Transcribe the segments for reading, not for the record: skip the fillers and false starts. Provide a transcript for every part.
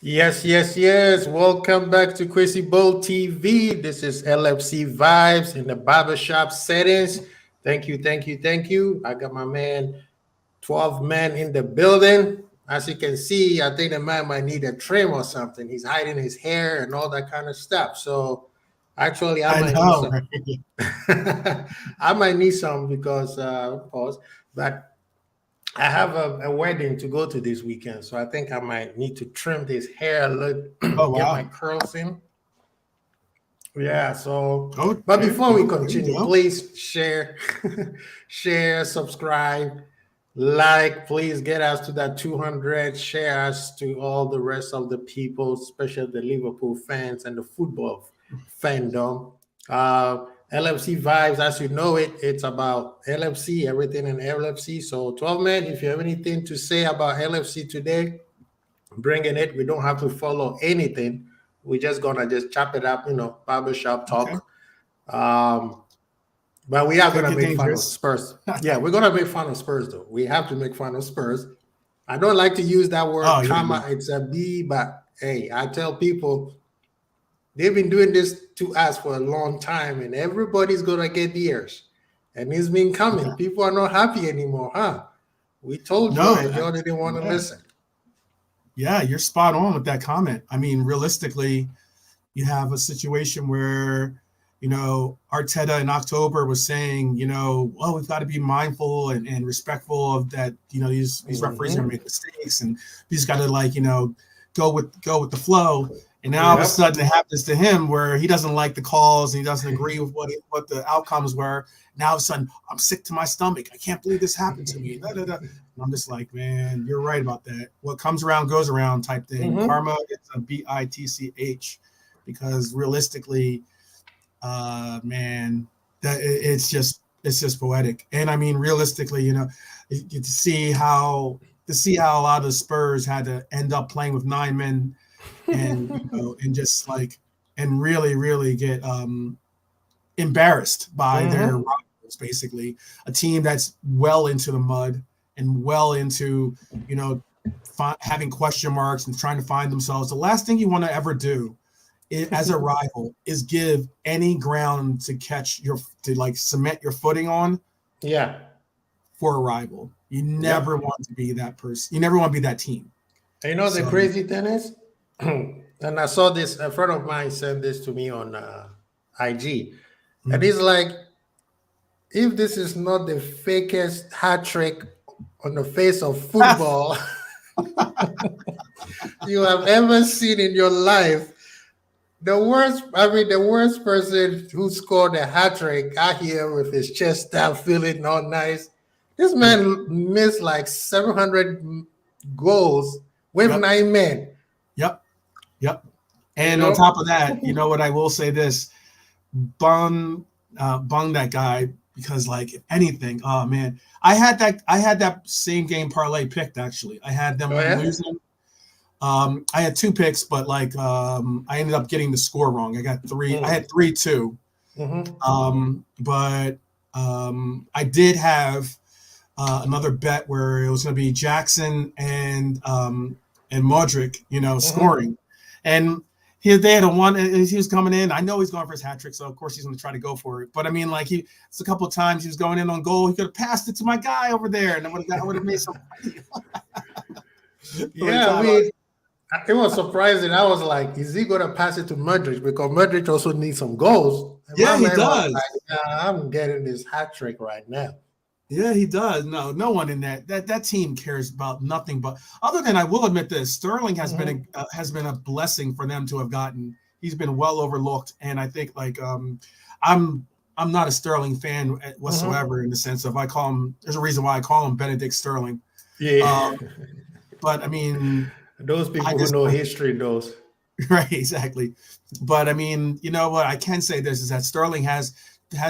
Yes, yes, yes. Welcome back to Crazy Bowl TV. This is LFC Vibes in the barbershop settings. Thank you, thank you, thank you. I got my man, 12 man in the building. As you can see, I think the man might need a trim or something. He's hiding his hair and all that kind of stuff. So actually, I I might need know, some. right? I might need some because pause. But I have a wedding to go to this weekend, so I think I might need to trim this hair a little, Oh get my wow. curls in. Yeah, so but Okay. before we Well, there you continue, go. please share, share, subscribe, like, please get us to that 200, share us to all the rest of the people, especially the Liverpool fans and the football fandom. LFC vibes, as you know it, it's about LFC, everything in LFC. So 12 men, if you have anything to say about LFC today, bringing it. We don't have to follow anything. We're just gonna just chop it up, barbershop Okay. talk. Um, but we are Could gonna get make fun of dangerous. Spurs. Yeah, we're gonna make fun of Spurs though. We have to make fun of Spurs. I don't like to use that Oh word yeah, karma. no. It's a B, but hey, I tell people they've been doing this to us for a long time, and everybody's gonna get theirs. And it's been coming. Yeah. People are not happy anymore, huh? We told y'all, No, and y'all didn't want to yeah. listen. Yeah, you're spot on with that comment. I mean, realistically, you have a situation where, Arteta in October was saying, well, we've got to be mindful and respectful of that, these referees are gonna Hmm. make mistakes and we just gotta go with the flow. And now all of a Yep. sudden it happens to him where he doesn't like the calls and he doesn't agree with what the outcomes were. Now all of a sudden, I'm sick to my stomach. I can't believe this happened to me. Da, da, da. And I'm just like, man, you're right about that. What comes around goes around type thing. Hmm. Karma is a bitch because realistically, man, that it's just poetic. And I mean, realistically, to see how a lot of the Spurs had to end up playing with 9 men, and and just like and really get embarrassed by their Hmm. rivals, basically a team that's well into the mud and well into you know having question marks and trying to find themselves. The last thing you want to ever do as a rival is give any ground to like cement your footing on Yeah. for a rival. You never Yep. want to be that person. You never want to be that team. And you know the So crazy thing is, and I saw this, a friend of mine sent this to me on IG. And mm, he's like, if this is not the fakest hat trick on the face of football you have ever seen in your life, the worst person who scored a hat trick out here with his chest out, feeling all nice. This yeah, man missed like 700 goals with yep, 9 men. yep, yep. You And on know, top of that, you know what I will say this: bung that guy because like if anything, oh man, I had that same game parlay picked actually. I had oh them yeah. losing. I had two picks, but like I ended up getting the score wrong. I got three. I had Mm. 3-2. Mm-hmm. But I did have another bet where it was going to be Jackson and Modric, Mm-hmm. scoring, and they had a one. He was coming in. I know he's going for his hat trick, so of course he's going to try to go for it. But I mean, like it's a couple of times he was going in on goal. He could have passed it to my guy over there, and I would have made some money over Yeah, I time. mean, it was surprising. I was like, is he going to pass it to Modric? Because Modric also needs some goals. And my Yeah, he man was does. like, yeah, I'm getting this hat trick right now. Yeah, he does. No one in that team cares about nothing. But other than I will admit this, Sterling Mm-hmm. has been a blessing for them to have gotten. He's been well overlooked, and I think like I'm I'm not a Sterling fan Mm-hmm. whatsoever in the sense of I call him. There's a reason why I call him Benedict Sterling. Yeah. Um, but I mean, Those I people who just know history knows. right exactly. But I mean, you know what I can say this is that Sterling has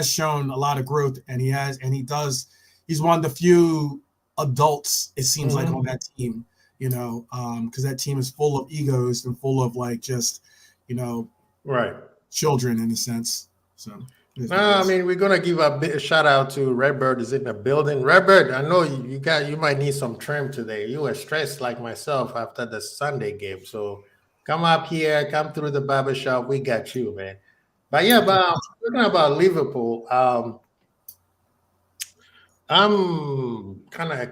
shown a lot of growth, and he does. He's one of the few adults it seems like on Mm-hmm. that team, because that team is full of egos and full of like just, you know, Right. children in a sense. So it is what it I is. mean, we're gonna give a bit a shout out to Redbird is in the building. Redbird, I know you might need some trim today. You were stressed like myself after the Sunday game, so Come up here, come through the barbershop. We got you, man. But yeah, but talking about Liverpool, I'm kind of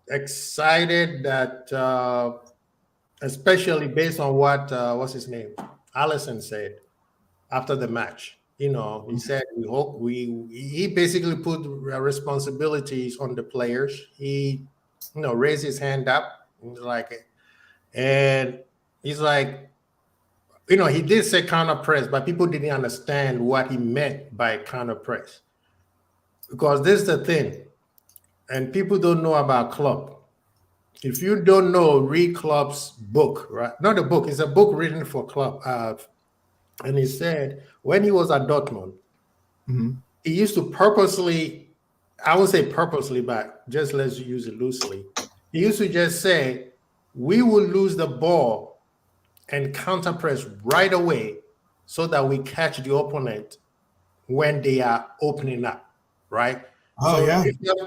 excited that, especially based on what what's his name, Allison said after the match. He said we hope we. He basically put responsibilities on the players. He, raised his hand up, like, and he's like, he did say counter press, but people didn't understand what he meant by counter press, because this is the thing, and people don't know about Klopp. If you don't know, read Klopp's book, right? Not a book; it's a book written for Klopp. And he said when he was at Dortmund, he used to purposely, I won't say purposely, but just let's use it loosely. He used to just say, we will lose the ball and counter press right away so that we catch the opponent when they are opening up, right? Oh, so yeah.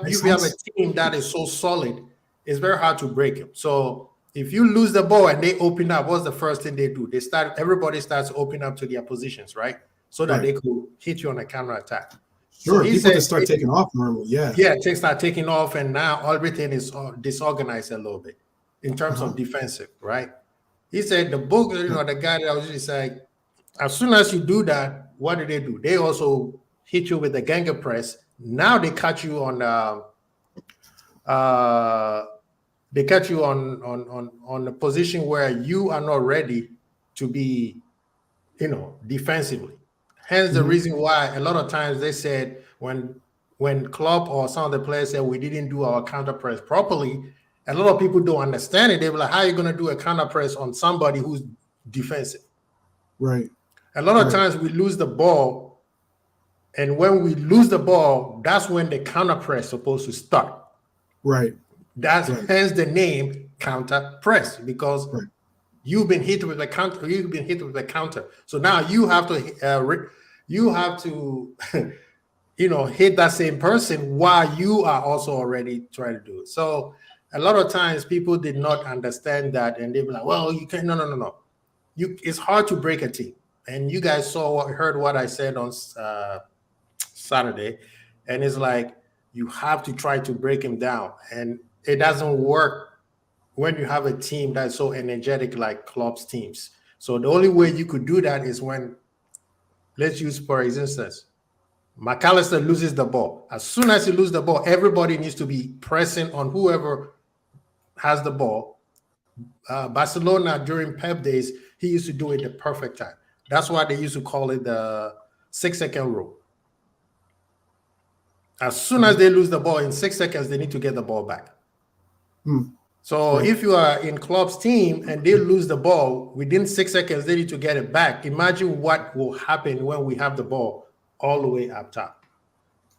If you have a team that is so solid, it's very hard to break them. So if you lose the ball and they open up, what's the first thing they do? Everybody starts opening up to their positions, right? So that they could hit you on a counter attack. Sure, so people just start taking off normally, yeah. Yeah, they start taking off, and now everything is disorganized a little bit in terms of defensive, right? He said the book, the guy that was just like, as soon as you do that, what do? They also hit you with the Ganga press. Now they catch you on a position where you are not ready to be, defensively. Hence the reason why a lot of times they said when Klopp or some of the players said we didn't do our counter press properly, a lot of people don't understand it. They were like, how are you going to do a counter press on somebody who's defensive? Right. A lot of times we lose the ball, and when we lose the ball, that's when the counter press is supposed to start. Right. That's hence the name counter press, because you've been hit with a counter. You've been hit with a counter. So now you have to hit that same person while you are also already trying to do it. So a lot of times people did not understand that, and they were like, well, you can't. No. It's hard to break a team. And you guys heard what I said on Saturday, and it's like you have to try to break him down, and it doesn't work when you have a team that's so energetic like Klopp's teams. So the only way you could do that is when, let's use for instance, McAllister loses the ball. As soon as he loses the ball, everybody needs to be pressing on whoever has the ball. Barcelona during Pep days, he used to do it the perfect time. That's why they used to call it the 6-second rule. As soon as they lose the ball, in 6 seconds, they need to get the ball back. So if you are in Klopp's team and they lose the ball, within 6 seconds, they need to get it back. Imagine what will happen when we have the ball all the way up top.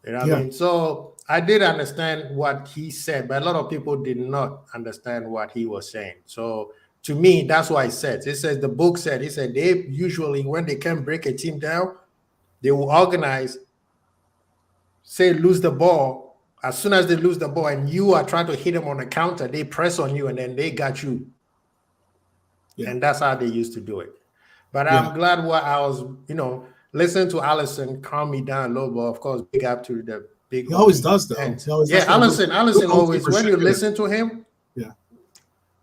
You know what I mean? So I did understand what he said, but a lot of people did not understand what he was saying. So to me, that's why I said, it says the book said, he said they usually, when they can break a team down, they will organize, say lose the ball. As soon as they lose the ball and you are trying to hit them on the counter, they press on you and then they got you. And that's how they used to do it. But I'm glad what I was, listening to Allison calm me down a little bit. Of course, big up to the big. He always does, though. Allison always, when you listen to him,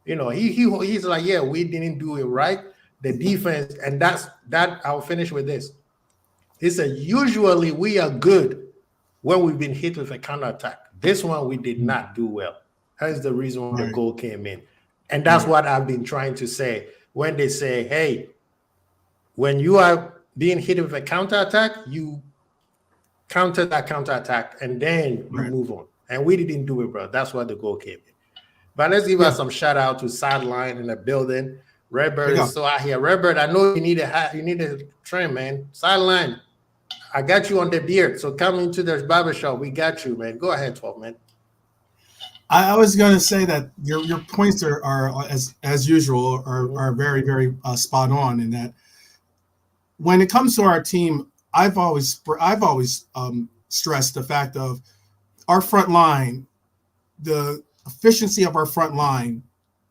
he's like, we didn't do it right. The defense, and I'll finish with this. He said, usually we are good when we've been hit with a counterattack. This one we did not do well. That's the reason why the goal came in. And that's what I've been trying to say. When they say, hey, when you are being hit with a counterattack, you counter that counterattack and then you move on. And we didn't do it, bro. That's why the goal came in. But let's give us some shout out to Sideline in the building. Redbird is so out here. Redbird, I know you need a trim, man. Sideline, I got you on the beard. So come into the barbershop. We got you, man. Go ahead, 12, man. I was going to say that your points are as usual are very, very spot on, in that when it comes to our team, I've always stressed the fact of our front line. The efficiency of our front line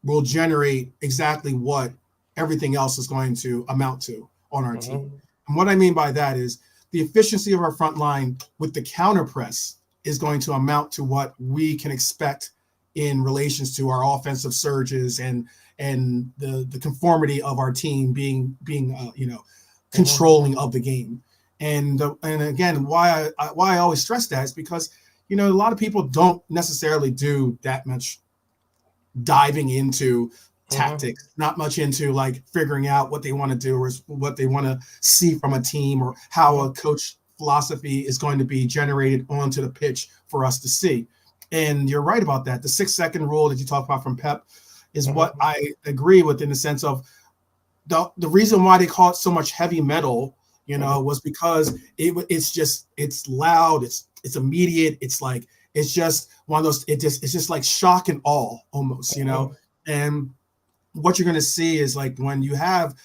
will generate exactly what everything else is going to amount to on our team. And what I mean by that is the efficiency of our front line with the counter press is going to amount to what we can expect in relations to our offensive surges and the conformity of our team being controlling of the game. And again, why I always stress that is because, a lot of people don't necessarily do that much diving into tactics, not much into like figuring out what they want to do or what they want to see from a team or how a coach philosophy is going to be generated onto the pitch for us to see. And you're right about that. The 6-second rule that you talk about from Pep is what I agree with, in the sense of the reason why they call it so much heavy metal, was because it's loud, it's immediate, it's just one of those, it's just like shock and awe almost, and what you're going to see is like when you have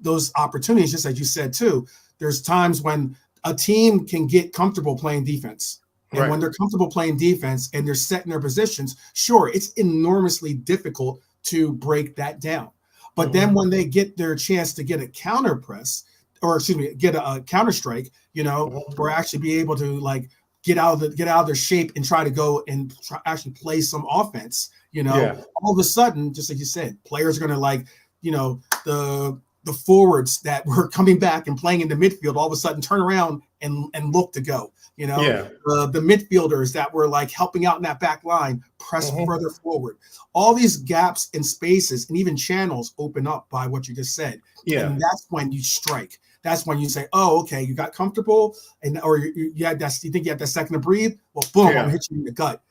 those opportunities, just like you said too, there's times when a team can get comfortable playing defense. And when they're comfortable playing defense and they're set in their positions, sure, it's enormously difficult to break that down. But then when they get their chance to get a counter press, or get a counter strike, or actually be able to like get out of their shape and try to go and actually play some offense, all of a sudden, just like you said, players are going to the forwards that were coming back and playing in the midfield all of a sudden turn around and look to go. The midfielders that were like helping out in that back line press further forward. All these gaps and spaces and even channels open up by what you just said. And that's when you strike. That's when you say, "Oh, okay, you got comfortable, or you think you had that second to breathe. Well, boom, I'm gonna hit you in the gut."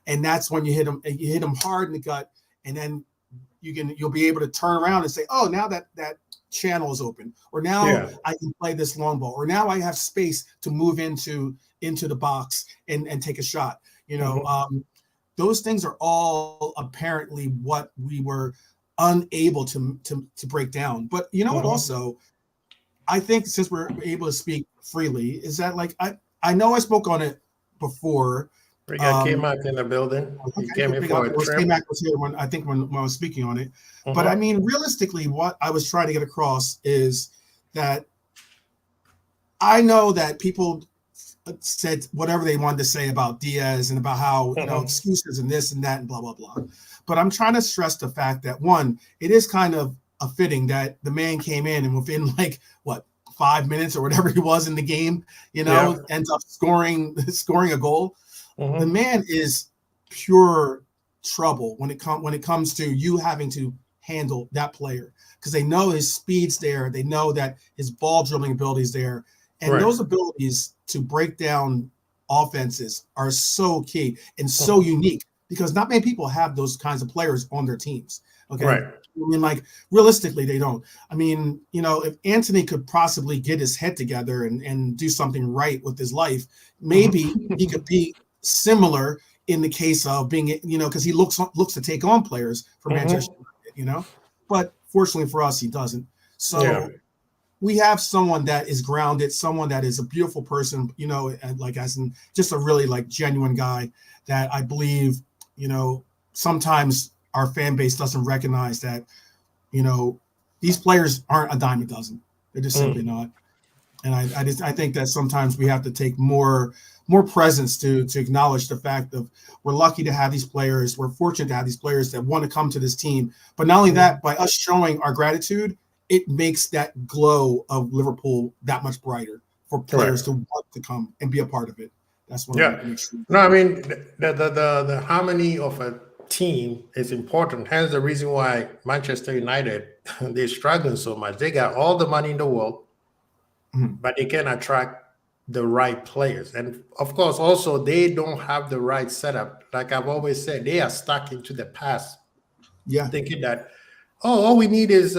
And that's when you hit them. You hit them hard in the gut, and then you'll be able to turn around and say, "Oh, now that channel is open, or now I can play this long ball, or now I have space to move into the box and take a shot." Those things are all apparently what we were unable to break down. But what also, I think, since we're able to speak freely, is that like I know I spoke on it before. We got K-Mac in the building. He came in for a trip. K-Mac was here when I was speaking on it. But I mean, realistically, what I was trying to get across is that I know that people said whatever they wanted to say about Diaz and about how excuses and this and that and blah blah blah. But I'm trying to stress the fact that, one, it is kind of a fitting that the man came in and within 5 minutes or whatever he was in the game, ends up scoring a goal. The man is pure trouble when it comes to you having to handle that player, because they know his speed's there, they know that his ball dribbling ability is there, and those abilities to break down offenses are so key and so unique, because not many people have those kinds of players on their teams. Okay. I mean, realistically, they don't. I mean, if Anthony could possibly get his head together and do something right with his life, maybe he could be similar in the case of being, because he looks to take on players for Manchester United, but fortunately for us, he doesn't. So we have someone that is grounded, someone that is a beautiful person, and as in just a really genuine guy that I believe, sometimes our fan base doesn't recognize that, these players aren't a dime a dozen. They're just simply not. And I think that sometimes we have to take more presence to acknowledge the fact of we're lucky to have these players. We're fortunate to have these players that want to come to this team. But not only that, by us showing our gratitude, it makes that glow of Liverpool that much brighter for players to want to come and be a part of it. That's what I make sure. No, I mean, the harmony of a team is important. Hence the reason why Manchester United, they're struggling so much. They got all the money in the world, but they can't attract the right players. And of course, also, they don't have the right setup. Like I've always said, they are stuck into the past, thinking that, all we need is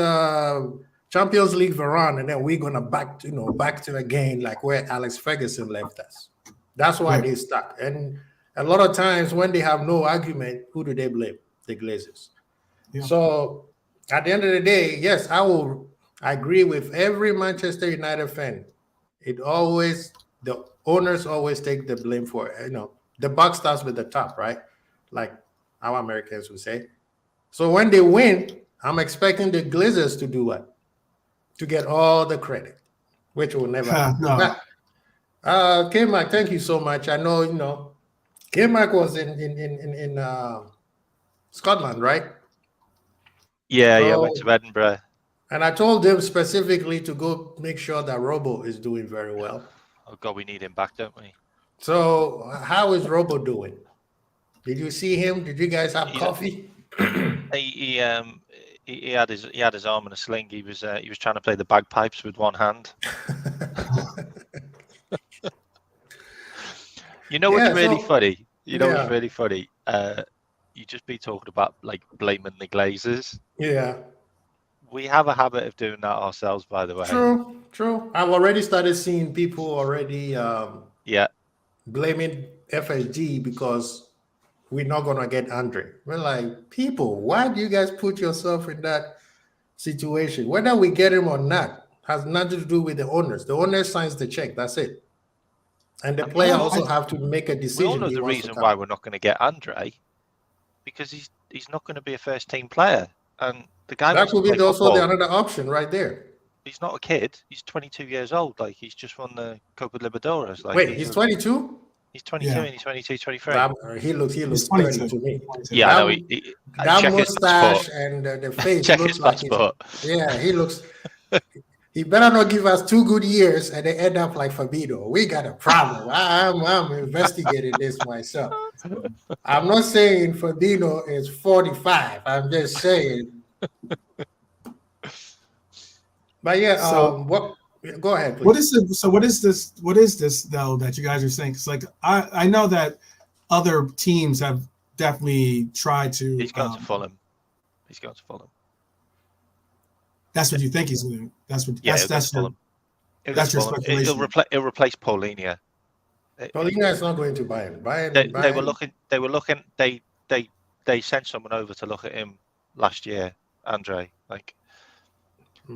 Champions League Varane, and then we're gonna back to again like where Alex Ferguson left us. That's why they're stuck. And a lot of times when they have no argument, who do they blame? The Glazers. So at the end of the day, yes, I agree with every Manchester United fan. The owners always take the blame for it. The buck starts with the top, right? Like our Americans would say. So when they win, I'm expecting the Glazers to do what? To get all the credit, which will never happen. No. K-Mac, thank you so much. I know, K-Mac was in Scotland, right? Yeah, I went to Edinburgh. And I told them specifically to go make sure that Robo is doing very well. Oh God, we need him back, don't we? So how is Robo doing? Did you see him? Did you guys have coffee? He had his arm in a sling. He was trying to play the bagpipes with one hand. You know what's really funny? You know what's really funny? You just be talking about like blaming the Glazers. Yeah. We have a habit of doing that ourselves, by the way. True. I've already started seeing people already blaming FSG because we're not gonna get Andre. We're like, people, why do you guys put yourself in that situation? Whether we get him or not has nothing to do with the owners. The owner signs the check. That's it. And the player also have to make a decision. We all know the reason why we're not going to get Andre, because he's not going to be a first team player, and the guy that could be also another option right there. He's not a kid. He's 22 years old. Like, he's just won the Copa Libertadores. Like, wait, he's 22. He's 22 and he's 22, 23. He looks 30 to me. Yeah, I know. That mustache and the face looks like he looks. He better not give us 2 good years and they end up like Fabinho. We got a problem. I'm investigating this myself. I'm not saying Fabinho is 45. I'm just saying. But go ahead, please. What is this though that you guys are saying? It's like I know that other teams have definitely tried to. He's going to Fulham. That's what you think he's doing. That's what. Yeah, that's your speculation. He'll replace Paulinho. Paulinho is not going to buy him. They were looking. They sent someone over to look at him last year, Andre. Like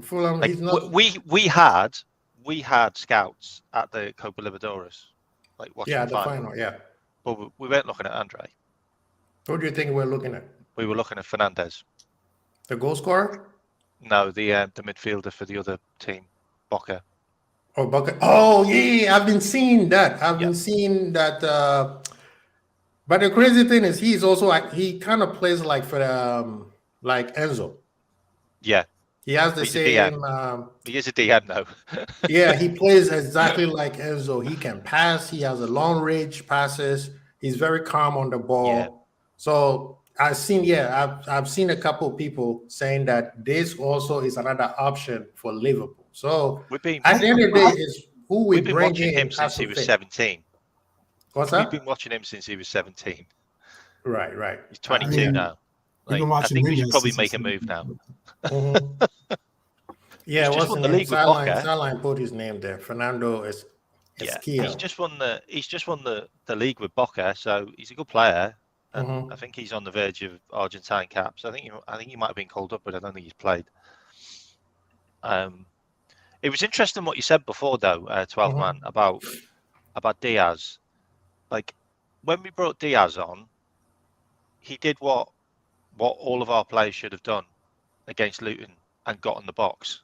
Fulham, he's not. We had scouts at the Copa Libertadores, like watching the final. But we weren't looking at Andre. Who do you think we're looking at? We were looking at Fernandez, the goal scorer. No, the midfielder for the other team, Boca. Oh, Boca. Oh, yeah, I've been seeing that. But the crazy thing is, he kind of plays like for like Enzo. Yeah. He has the same. He is a DM though. Yeah, he plays exactly like Enzo. He can pass. He has a long range passes. He's very calm on the ball. Yeah. So I've seen a couple of people saying that this also is another option for Liverpool. So at the end of the day, is who we bring watching him since he was 17. What's that? We've been watching him since he was 17. Right. He's 22 now. Like, I think we should probably make a move now. Mm-hmm. Yeah, what's the league with Boca? Starline put his name there. Fernando is. Yeah, he's just won the league with Boca, so he's a good player. And I think he's on the verge of Argentine caps. I think he might have been called up, but I don't think he's played. It was interesting what you said before, though, 12 man, about Diaz. Like, when we brought Diaz on, he did what all of our players should have done against Luton and got in the box.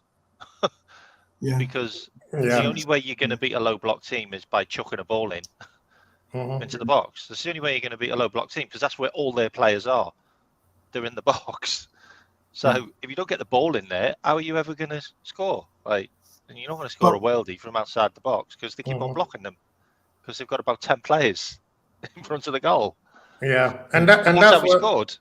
Because the only way you're going to beat a low block team is by chucking a ball in. Into the box. That's the only way you're going to beat a low block team, because that's where all their players are. They're in the box. So if you don't get the ball in there, how are you ever going to score? Like, and you're not going to score a worldie from outside the box because they keep on blocking them, because they've got about 10 players in front of the goal. Yeah, and that's how we scored.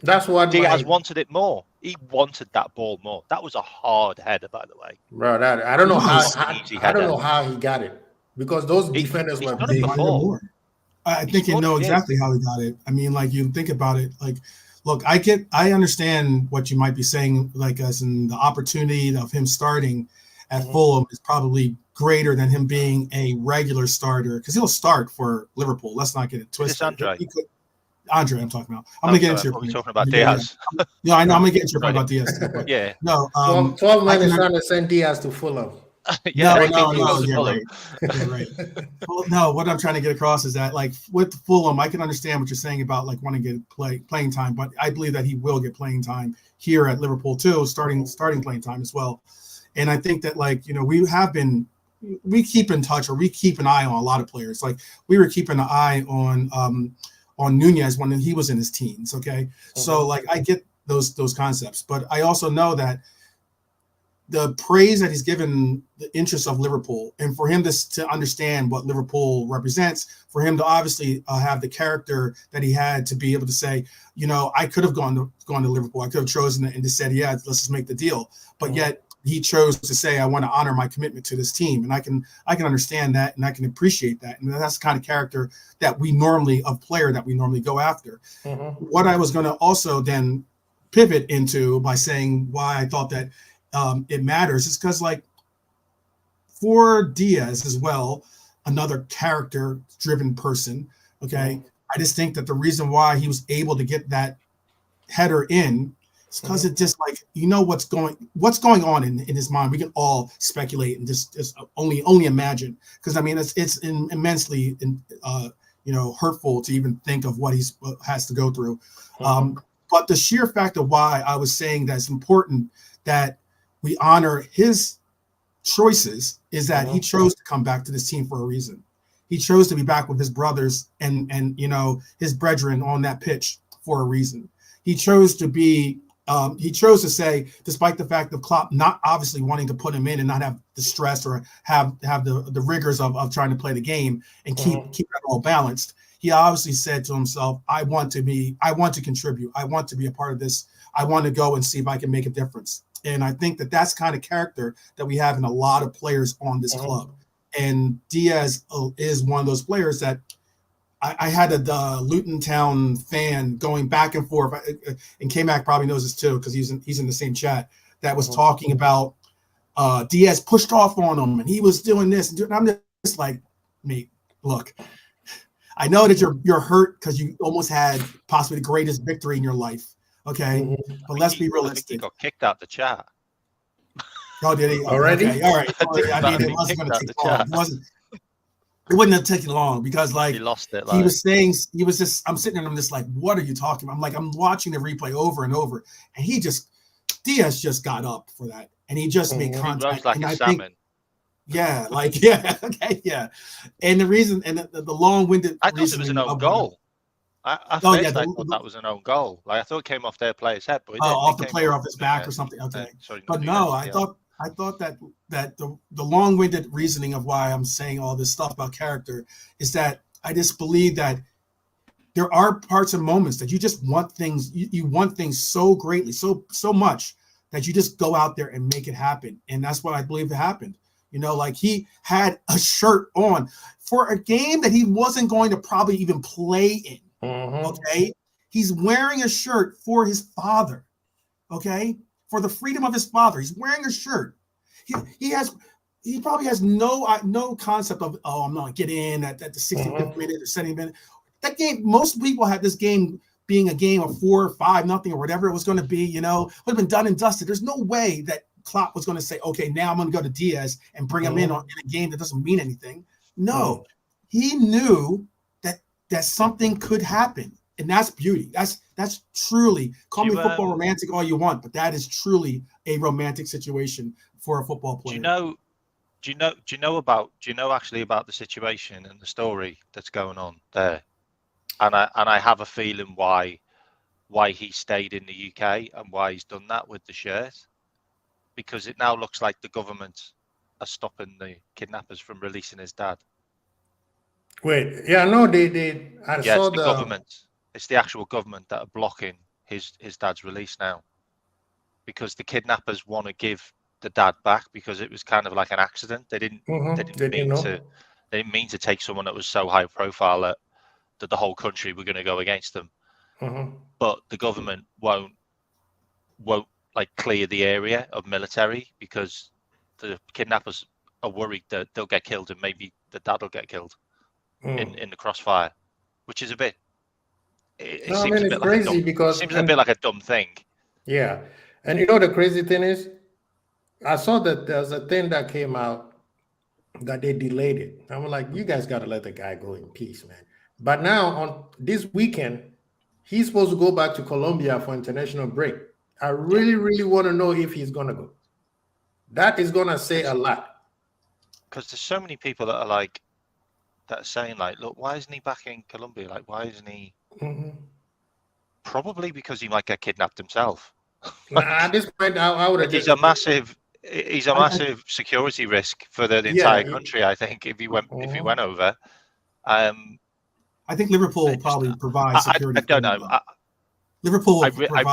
That's what Diaz wanted it more. He wanted that ball more. That was a hard header, by the way. Bro, I don't know how he got it, because those defenders were big. I think you know exactly how he got it. I mean, like, you think about it, like, look, I understand what you might be saying, like, as in the opportunity of him starting at Fulham is probably greater than him being a regular starter, because he'll start for Liverpool. Let's not get it twisted. Andre, I'm talking about. I'm going to get into your point. Talking about Diaz. Yeah, I know. I'm going to get into your point about Diaz. Yeah. No. 12 men is trying to send Diaz to Fulham. Yeah, I no, think he goes to yeah, Fulham. right. Yeah, right. Well, no, what I'm trying to get across is that, like, with Fulham, I can understand what you're saying about like wanting to get playing time, but I believe that he will get playing time here at Liverpool too, starting playing time as well. And I think that, like, you know, we keep in touch, or we keep an eye on a lot of players. Like, we were keeping an eye on Nunez when he was in his teens. Okay, so like I get those concepts, but I also know that the praise that he's given the interests of Liverpool, and for him to understand what Liverpool represents, for him to obviously have the character that he had to be able to say, you know, I could have gone to Liverpool. I could have chosen it and just said, yeah, let's just make the deal. But yet he chose to say, I want to honor my commitment to this team. And I can understand that, and I can appreciate that. And that's the kind of character that player that we normally go after. What I was going to also then pivot into by saying why I thought that it matters is because, like, for Diaz as well, another character-driven person, okay, I just think that the reason why he was able to get that header in is because it just, like, you know, what's going on in his mind. We can all speculate and just only imagine, because I mean it's immensely hurtful to even think of what has to go through. But the sheer fact of why I was saying that it's important that we honor his choices is that he chose to come back to this team for a reason. He chose to be back with his brothers and you know, his brethren on that pitch for a reason. He chose to say, despite the fact of Klopp not obviously wanting to put him in and not have the stress or have the rigors of trying to play the game and keep that all balanced, he obviously said to himself, I want to contribute. I want to be a part of this. I want to go and see if I can make a difference. And I think that that's kind of character that we have in a lot of players on this club. And Diaz is one of those players that I had a Luton Town fan going back and forth, and K-Mac probably knows this too because he's in the same chat, that was talking about Diaz pushed off on him and he was doing this. And I'm just like, mate, look, I know that you're hurt because you almost had possibly the greatest victory in your life. Okay, but let's be realistic. I think he got kicked out the chat. Oh, did he? Already? Okay, all right. I mean, it wasn't going to take long. It wouldn't have taken long because, like, he lost it. He was saying, I'm sitting there and I'm just like, what are you talking about? I'm watching the replay over and over, and Diaz just got up for that, and he just made contact. He rose like a salmon. Okay, yeah. And the reason, and the long-winded, I thought it was an own goal. I thought that was an own goal. Like, I thought it came off their player's head, but off the player off his back or something. Okay, but no, I thought that the long-winded reasoning of why I'm saying all this stuff about character is that I just believe that there are parts and moments that you just want things. You want things so greatly, so much that you just go out there and make it happen, and that's what I believe happened. You know, like, he had a shirt on for a game that he wasn't going to probably even play in. Okay, he's wearing a shirt for his father. Okay, for the freedom of his father, he's wearing a shirt. He probably has no concept of, I'm gonna get in at the 65th minute or 70th minute. That game, most people had this game being a game of 4-5-0 or whatever it was going to be. You know, would have been done and dusted. There's no way that Klopp was going to say, okay, now I'm going to go to Diaz and bring him in a game that doesn't mean anything. No, he knew that something could happen, and that's beauty. That's truly, call me football romantic all you want, but that is truly a romantic situation for a football player. Do you know actually about the situation and the story that's going on there? And I have a feeling why he stayed in the UK and why he's done that with the shirt, because it now looks like the government are stopping the kidnappers from releasing his dad. Wait, yeah, no, they saw the government. It's the actual government that are blocking his dad's release now, because the kidnappers want to give the dad back because it was kind of like an accident. They didn't mean to take someone that was so high profile that the whole country were going to go against them. But the government won't like clear the area of military because the kidnappers are worried that they'll get killed and maybe the dad will get killed in the crossfire, which is a bit. It seems a bit like a dumb thing. Yeah, and you know the crazy thing is, I saw that there's a thing that came out that they delayed it. I'm like, you guys got to let the guy go in peace, man. But now on this weekend, he's supposed to go back to Colombia for international break. I really, really want to know if he's going to go. That is going to say a lot. Because there's so many people that are saying like, look, why isn't he back in Colombia? Like, why isn't he? Probably because he might get kidnapped himself. At this point, I would have He's a massive security risk for the entire country. I think if he went over. I think Liverpool probably provides security. I don't know. Liverpool. I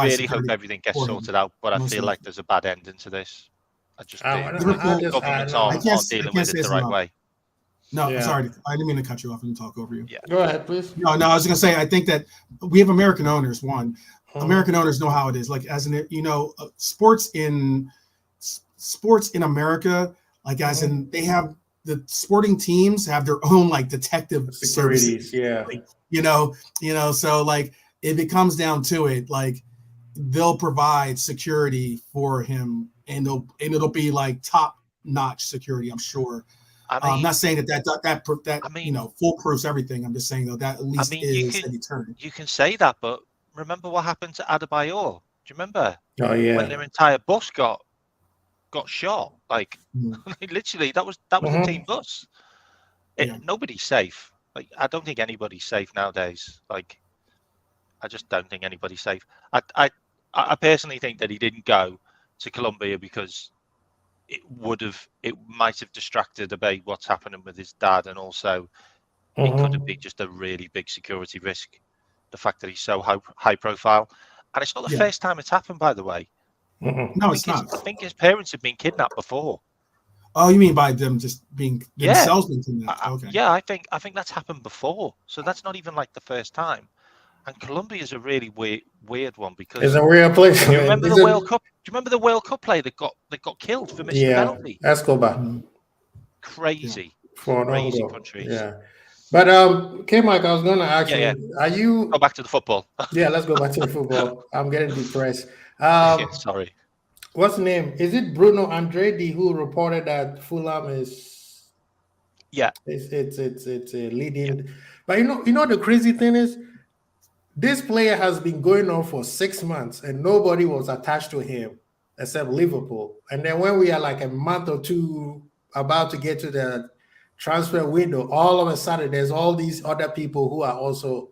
really hope everything gets sorted out, but I feel like there's a bad ending to this. I just governments aren't dealing with it the right way. No, sorry, I didn't mean to cut you off and talk over you. Yeah. Go ahead, please. No, I was going to say, I think that we have American owners. American owners know how it is. Like, as in, sports in America, like as in they have the sporting teams have their own like detective securities. Services. Yeah. So like if it comes down to it, like they'll provide security for him, and it'll be like top notch security, I'm sure. I'm not saying that foolproofs everything. I'm just saying though that at least is a deterrent. You can say that, but remember what happened to Adebayor? Do you remember? Oh yeah. When their entire bus got shot, like literally that was the team bus. Nobody's safe. Like I don't think anybody's safe nowadays. Like I just don't think anybody's safe. I personally think that he didn't go to Colombia because it might have distracted about what's happening with his dad, and also it could have been just a really big security risk. The fact that he's so high profile, and it's not the first time it's happened, by the way. No, it's not. I think his parents have been kidnapped before. Oh, you mean by them just being themselves being kidnapped? Okay. Yeah, I think that's happened before, so that's not even like the first time. And Colombia is a really weird one because it's a weird place. Do you remember the World Cup? Do you remember the World Cup player that got killed for missing a penalty? Escobar. Crazy countries. Yeah. But K-Mike, I was going to ask you, are you... Go back to the football. Yeah, let's go back to the football. I'm getting depressed. Sorry. What's the name? Is it Bruno Andrade who reported that Fulham is... Yeah. It's a leading... Yeah. But you know the crazy thing is, this player has been going on for 6 months and nobody was attached to him except Liverpool. And then when we are like a month or two about to get to the transfer window, all of a sudden there's all these other people who are also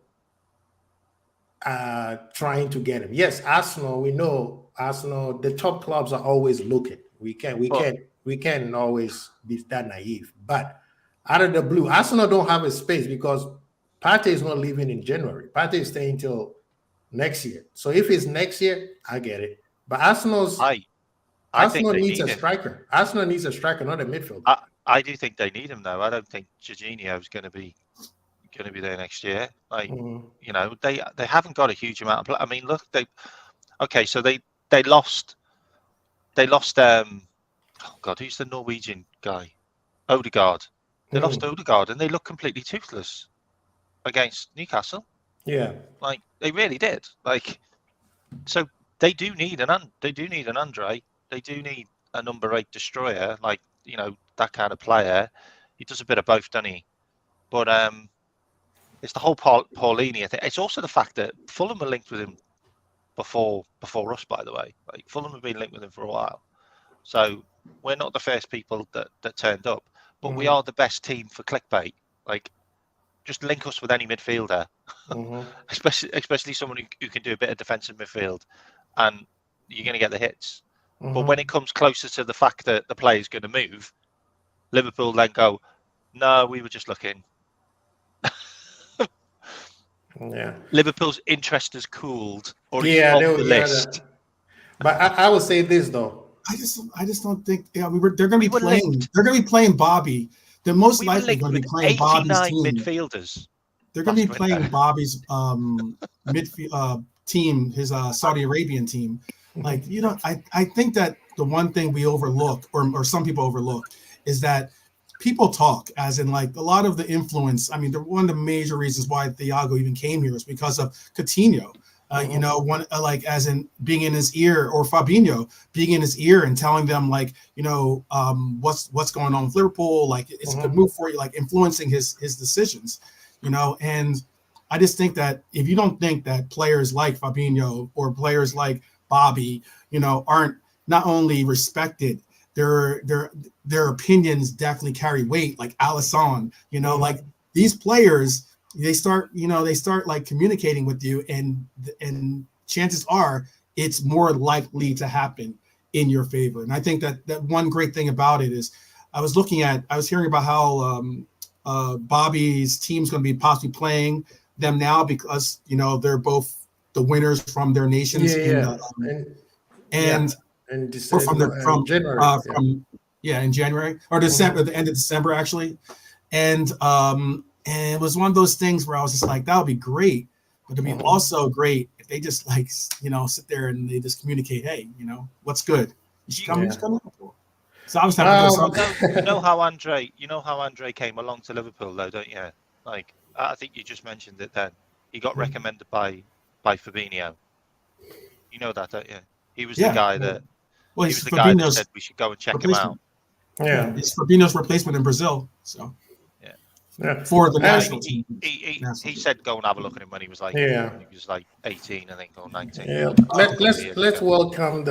trying to get him. Yes, Arsenal, we know Arsenal, the top clubs are always looking. We can't always be that naive. But out of the blue, Arsenal don't have a space because Partey is not leaving in January. Partey is staying till next year. So if it's next year, I get it. But Arsenal needs a striker. Arsenal needs a striker, not a midfielder. I do think they need him though. I don't think Jorginho is going to be there next year. Like they haven't got a huge amount of play. I mean, look, so they lost. Oh God, who's the Norwegian guy? Odegaard. They lost Odegaard, and they look completely toothless against Newcastle. Yeah, like they really did. Like, so they do need an Andre. They do need a number 8 destroyer, like that kind of player. He does a bit of both, doesn't he? But it's the whole Paulini thing. It's also the fact that Fulham were linked with him before us, by the way. Like Fulham have been linked with him for a while, so we're not the first people that turned up, but we are the best team for clickbait. Like, just link us with any midfielder, especially someone who can do a bit of defensive midfield, and you're going to get the hits. But when it comes closer to the fact that the player's going to move, Liverpool then go, no, we were just looking. Yeah. Liverpool's interest has cooled, or yeah, on the list. But I would say this though. I just don't think. Yeah, they're going to be playing. Linked. They're going to be playing Bobby. They're most likely going to be playing Bobby's team. Midfielders. They're going to be playing Bobby's team, his Saudi Arabian team. Like, I think that the one thing we overlook, or some people overlook, is that people talk, as in like a lot of the influence. I mean, one of the major reasons why Thiago even came here is because of Coutinho. You know, one like as in being in his ear, or Fabinho being in his ear and telling them like, you know, what's going on with Liverpool, like it's a good move for you, like influencing his decisions, you know. And I just think that if you don't think that players like Fabinho or players like Bobby, you know, aren't not only respected, their opinions definitely carry weight, like Alisson, you know, like these players, they start like communicating with you, and chances are it's more likely to happen in your favor. And I think that one great thing about it is I was hearing about how Bobby's team's going to be possibly playing them now because, you know, they're both the winners from their nations in January or December, the end of December actually. And it was one of those things where I was just like, that would be great, but it'd be also great if they just like, you know, sit there and they just communicate, hey, you know, what's good? You should come to Liverpool. So I was you know how Andre came along to Liverpool though, don't you? Like I think you just mentioned it then. He got recommended by Fabinho. You know that, don't you? He was the guy that. Well, he was the guy that said we should go and check him out. Yeah, it's Fabinho's replacement in Brazil. So. Yeah. For the national team. He said go and have a look at him when he was like 18, I think, or 19. Yeah. Let's welcome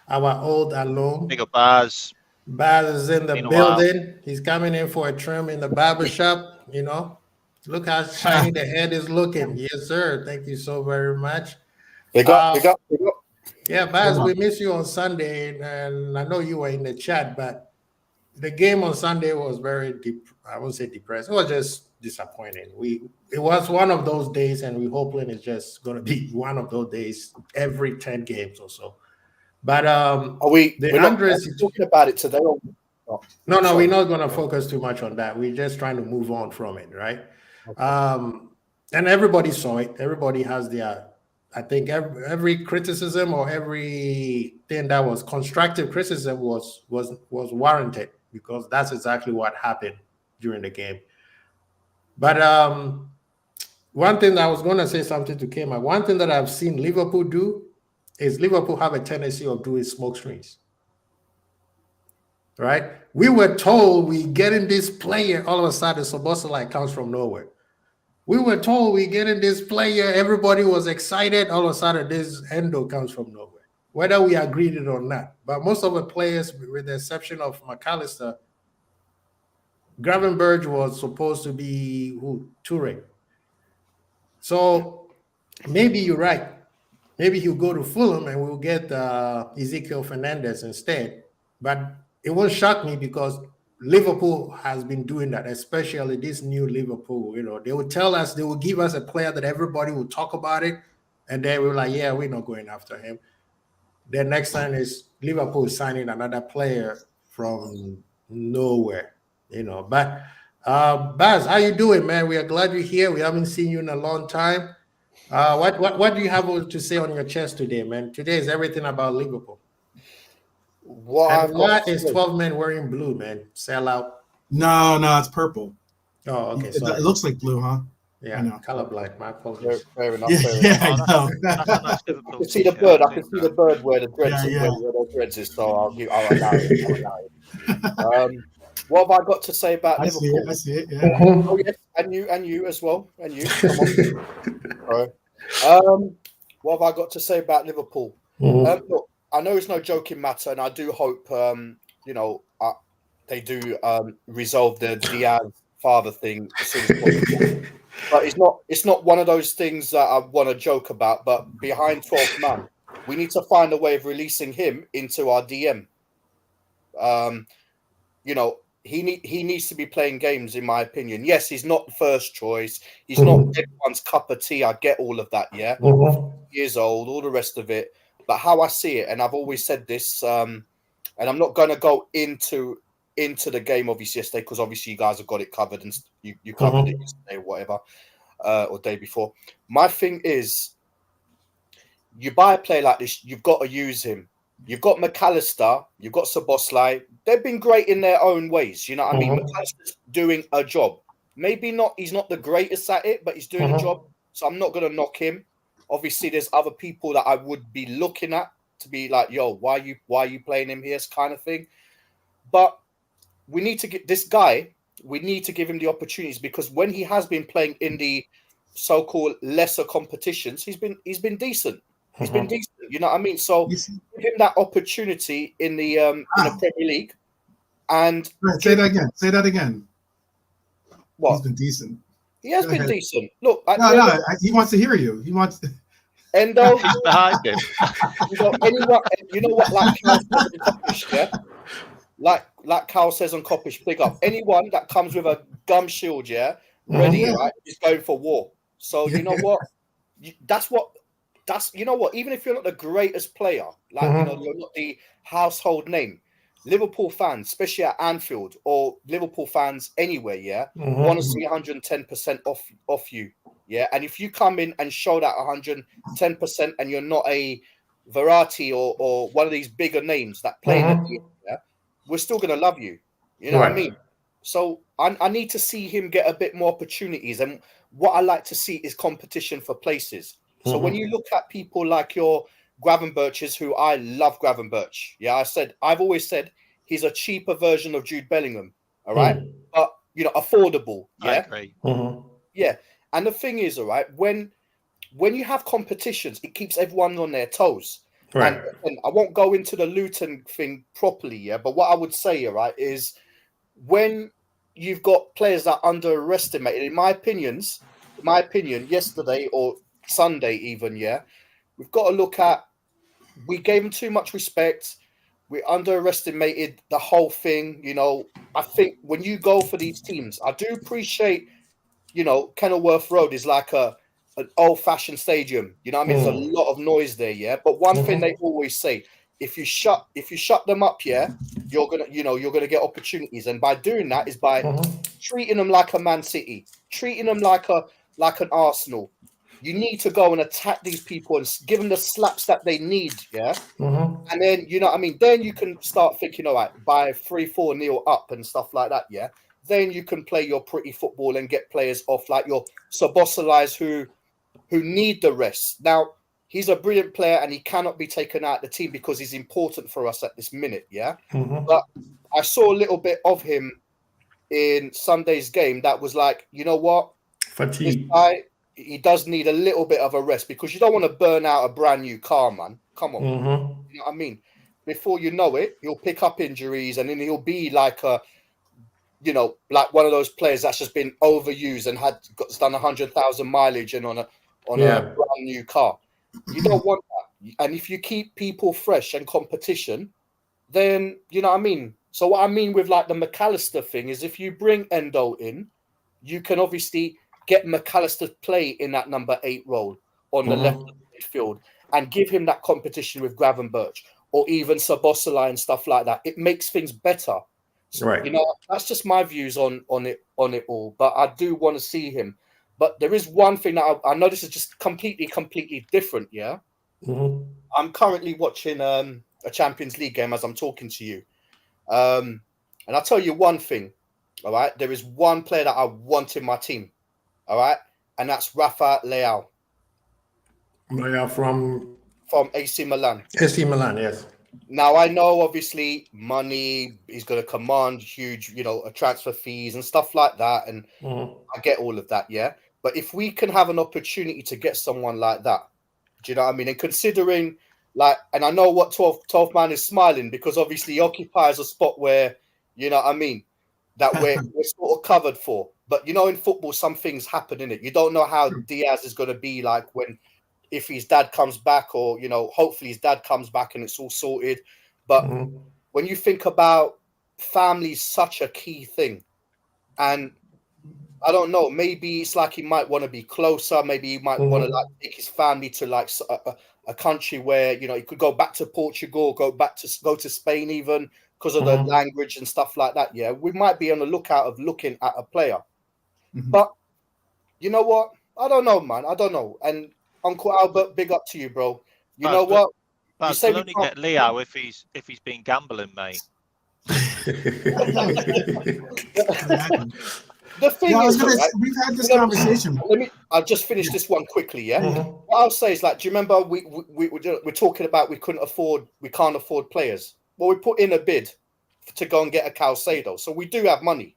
our old alum. Big up Baz. Baz is in the building. He's coming in for a trim in the barbershop, you know. Look how shiny the head is looking. Yes, sir. Thank you so very much. Big up. Yeah, Baz, we miss you on Sunday, and I know you were in the chat, but the game on Sunday was very deep. I won't say depressed. It was just disappointing. It was one of those days, and we're hoping it's just going to be one of those days every 10 games or so. But we're not talking about it today? No, we're not going to focus too much on that. We're just trying to move on from it, right? Okay. And everybody saw it. Everybody has their. I think every criticism or everything that was constructive criticism was warranted, because that's exactly what happened during the game. But one thing that I was going to say something to Kema, one thing that I've seen Liverpool do is Liverpool have a tendency of doing smoke screens. Right? We were told we getting this player, all of a sudden Szoboszlai comes from nowhere. We were told we getting this player, everybody was excited, all of a sudden this Endo comes from nowhere. Whether we agreed it or not. But most of the players, with the exception of McAllister, Gravenberch was supposed to be Toure. So maybe you're right. Maybe he'll go to Fulham and we'll get Ezekiel Fernandez instead. But it won't shock me because Liverpool has been doing that, especially this new Liverpool. You know, they will tell us, they will give us a player that everybody will talk about it, and then we're like, yeah, we're not going after him. The next time is Liverpool signing another player from nowhere, you know. But Baz, how you doing, man? We are glad you're here. We haven't seen you in a long time. What do you have to say on your chest today, man? Today is everything about Liverpool. Why is 12 men wearing blue, man? Sell out. No, it's purple. Oh, okay. It looks like blue, huh? Yeah, colorblind. My apologies. Fair enough. I can see the bird. I can see the bird where the dreads where the dreads is. So I'll allow it. What have I got to say about Liverpool? I see it. Yeah. Oh yes, and you as well, and you. Come on. What have I got to say about Liverpool? Look, I know it's no joking matter, and I do hope they do resolve the Diaz father thing as soon as possible. But it's not one of those things that I want to joke about. But behind 12th man, we need to find a way of releasing him into our DM. He needs to be playing games, in my opinion. Yes, he's not the first choice. He's not everyone's cup of tea. I get all of that. Yeah, years old, all the rest of it. But how I see it, and I've always said this, and I'm not going to go into the game obviously yesterday because obviously you guys have got it covered and you covered it yesterday or whatever, or day before. My thing is, you buy a player like this, you've got to use him. You've got McAllister, you've got Szoboszlai. They've been great in their own ways. You know what I mean? McAllister's doing a job. Maybe not. He's not the greatest at it, but he's doing a job. So I'm not going to knock him. Obviously, there's other people that I would be looking at to be like, yo, why are you playing him here, kind of thing. But we need to get this guy. We need to give him the opportunities, because when he has been playing in the so-called lesser competitions, he's been decent. He's been decent. You know what I mean? So give him that opportunity in the Premier League. And say that again. Say that again. What? He's been decent. He has been decent. Look, he wants to hear you. He wants. Endo, He's behind him. Anyone, you know what? Like Cal says on Coppish, yeah. Like Cal says on Coppish, big up anyone that comes with a gum shield, yeah, ready, right, is going for war. So you know what? That's you know what? Even if you're not the greatest player, like you're not the household name, Liverpool fans, especially at Anfield, or Liverpool fans anywhere, yeah, want to see 110% off you, yeah. And if you come in and show that 110%, and you're not a Verratti or one of these bigger names that play in the league, yeah, we're still gonna love you. You know what I mean? So I need to see him get a bit more opportunities, and what I like to see is competition for places. So when you look at people like your Gravenberches, who I love Gravenberch, yeah, I've always said he's a cheaper version of Jude Bellingham, all right, but affordable. Yeah, I agree. Yeah, and the thing is, all right, when you have competitions, it keeps everyone on their toes. Right. And I won't go into the Luton thing properly, yeah, but what I would say, all right, is when you've got players that are underestimated, in my opinion, yesterday or Sunday even, yeah, we've got to look at, we gave them too much respect. We underestimated the whole thing. I think when you go for these teams, I do appreciate, Kenilworth Road is like an old-fashioned stadium. You know what I mean? There's a lot of noise there, yeah. But one thing they always say, if you shut them up, yeah, you're gonna get opportunities. And by doing that is by treating them like a Man City, treating them like an Arsenal. You need to go and attack these people and give them the slaps that they need, yeah? And then, you know what I mean? Then you can start thinking, all right, by 3-4-0 up and stuff like that, yeah? Then you can play your pretty football and get players off like your Soboslais who need the rest. Now, he's a brilliant player and he cannot be taken out of the team because he's important for us at this minute, yeah? But I saw a little bit of him in Sunday's game that was like, you know what? Fatigue. This guy, he does need a little bit of a rest, because you don't want to burn out a brand new car, man. Come on. You know what I mean? Before you know it, he'll pick up injuries and then he'll be like like one of those players that's just been overused and done 100,000 mileage and on a brand new car. You don't want that. And if you keep people fresh and competition, then you know what I mean. So what I mean with like the McAllister thing is, if you bring Endo in, you can obviously get McAllister play in that number 8 role on the left of the midfield and give him that competition with Gravenberch or even Szoboszlai and stuff like that. It makes things better. So, that's just my views on it all. But I do want to see him. But there is one thing that I know, this is just completely different, yeah? I'm currently watching a Champions League game as I'm talking to you. And I'll tell you one thing, all right? There is one player that I want in my team. All right, and that's Rafa Leao. Leao from AC Milan. AC Milan, yes. Now I know, obviously, money is going to command huge, transfer fees and stuff like that, and I get all of that, yeah. But if we can have an opportunity to get someone like that, do you know what I mean? And considering, and I know what 12 man is smiling, because obviously he occupies a spot where, you know what I mean, that we're sort of covered for. But in football, some things happen in it. You don't know how Diaz is going to be like if his dad comes back, or hopefully his dad comes back and it's all sorted. But when you think about family, is such a key thing, and I don't know, maybe it's like he might want to be closer. Maybe he might want to take his family to a country where he could go back to Portugal, go to Spain even, because of the language and stuff like that. Yeah, we might be on the lookout of looking at a player. But you know what? I don't know, man. I don't know. And Uncle Albert, big up to you, bro. You know what? You say we'll only get Leo if he's been gambling, mate. The thing Yeah, I was is, gonna. right, We've had this conversation. I'll just finish this one quickly. Yeah. Mhm. What I'll say is, like, do you remember we're talking about we can't afford players? Well, we put in a bid to go and get a Calcedo, so we do have money.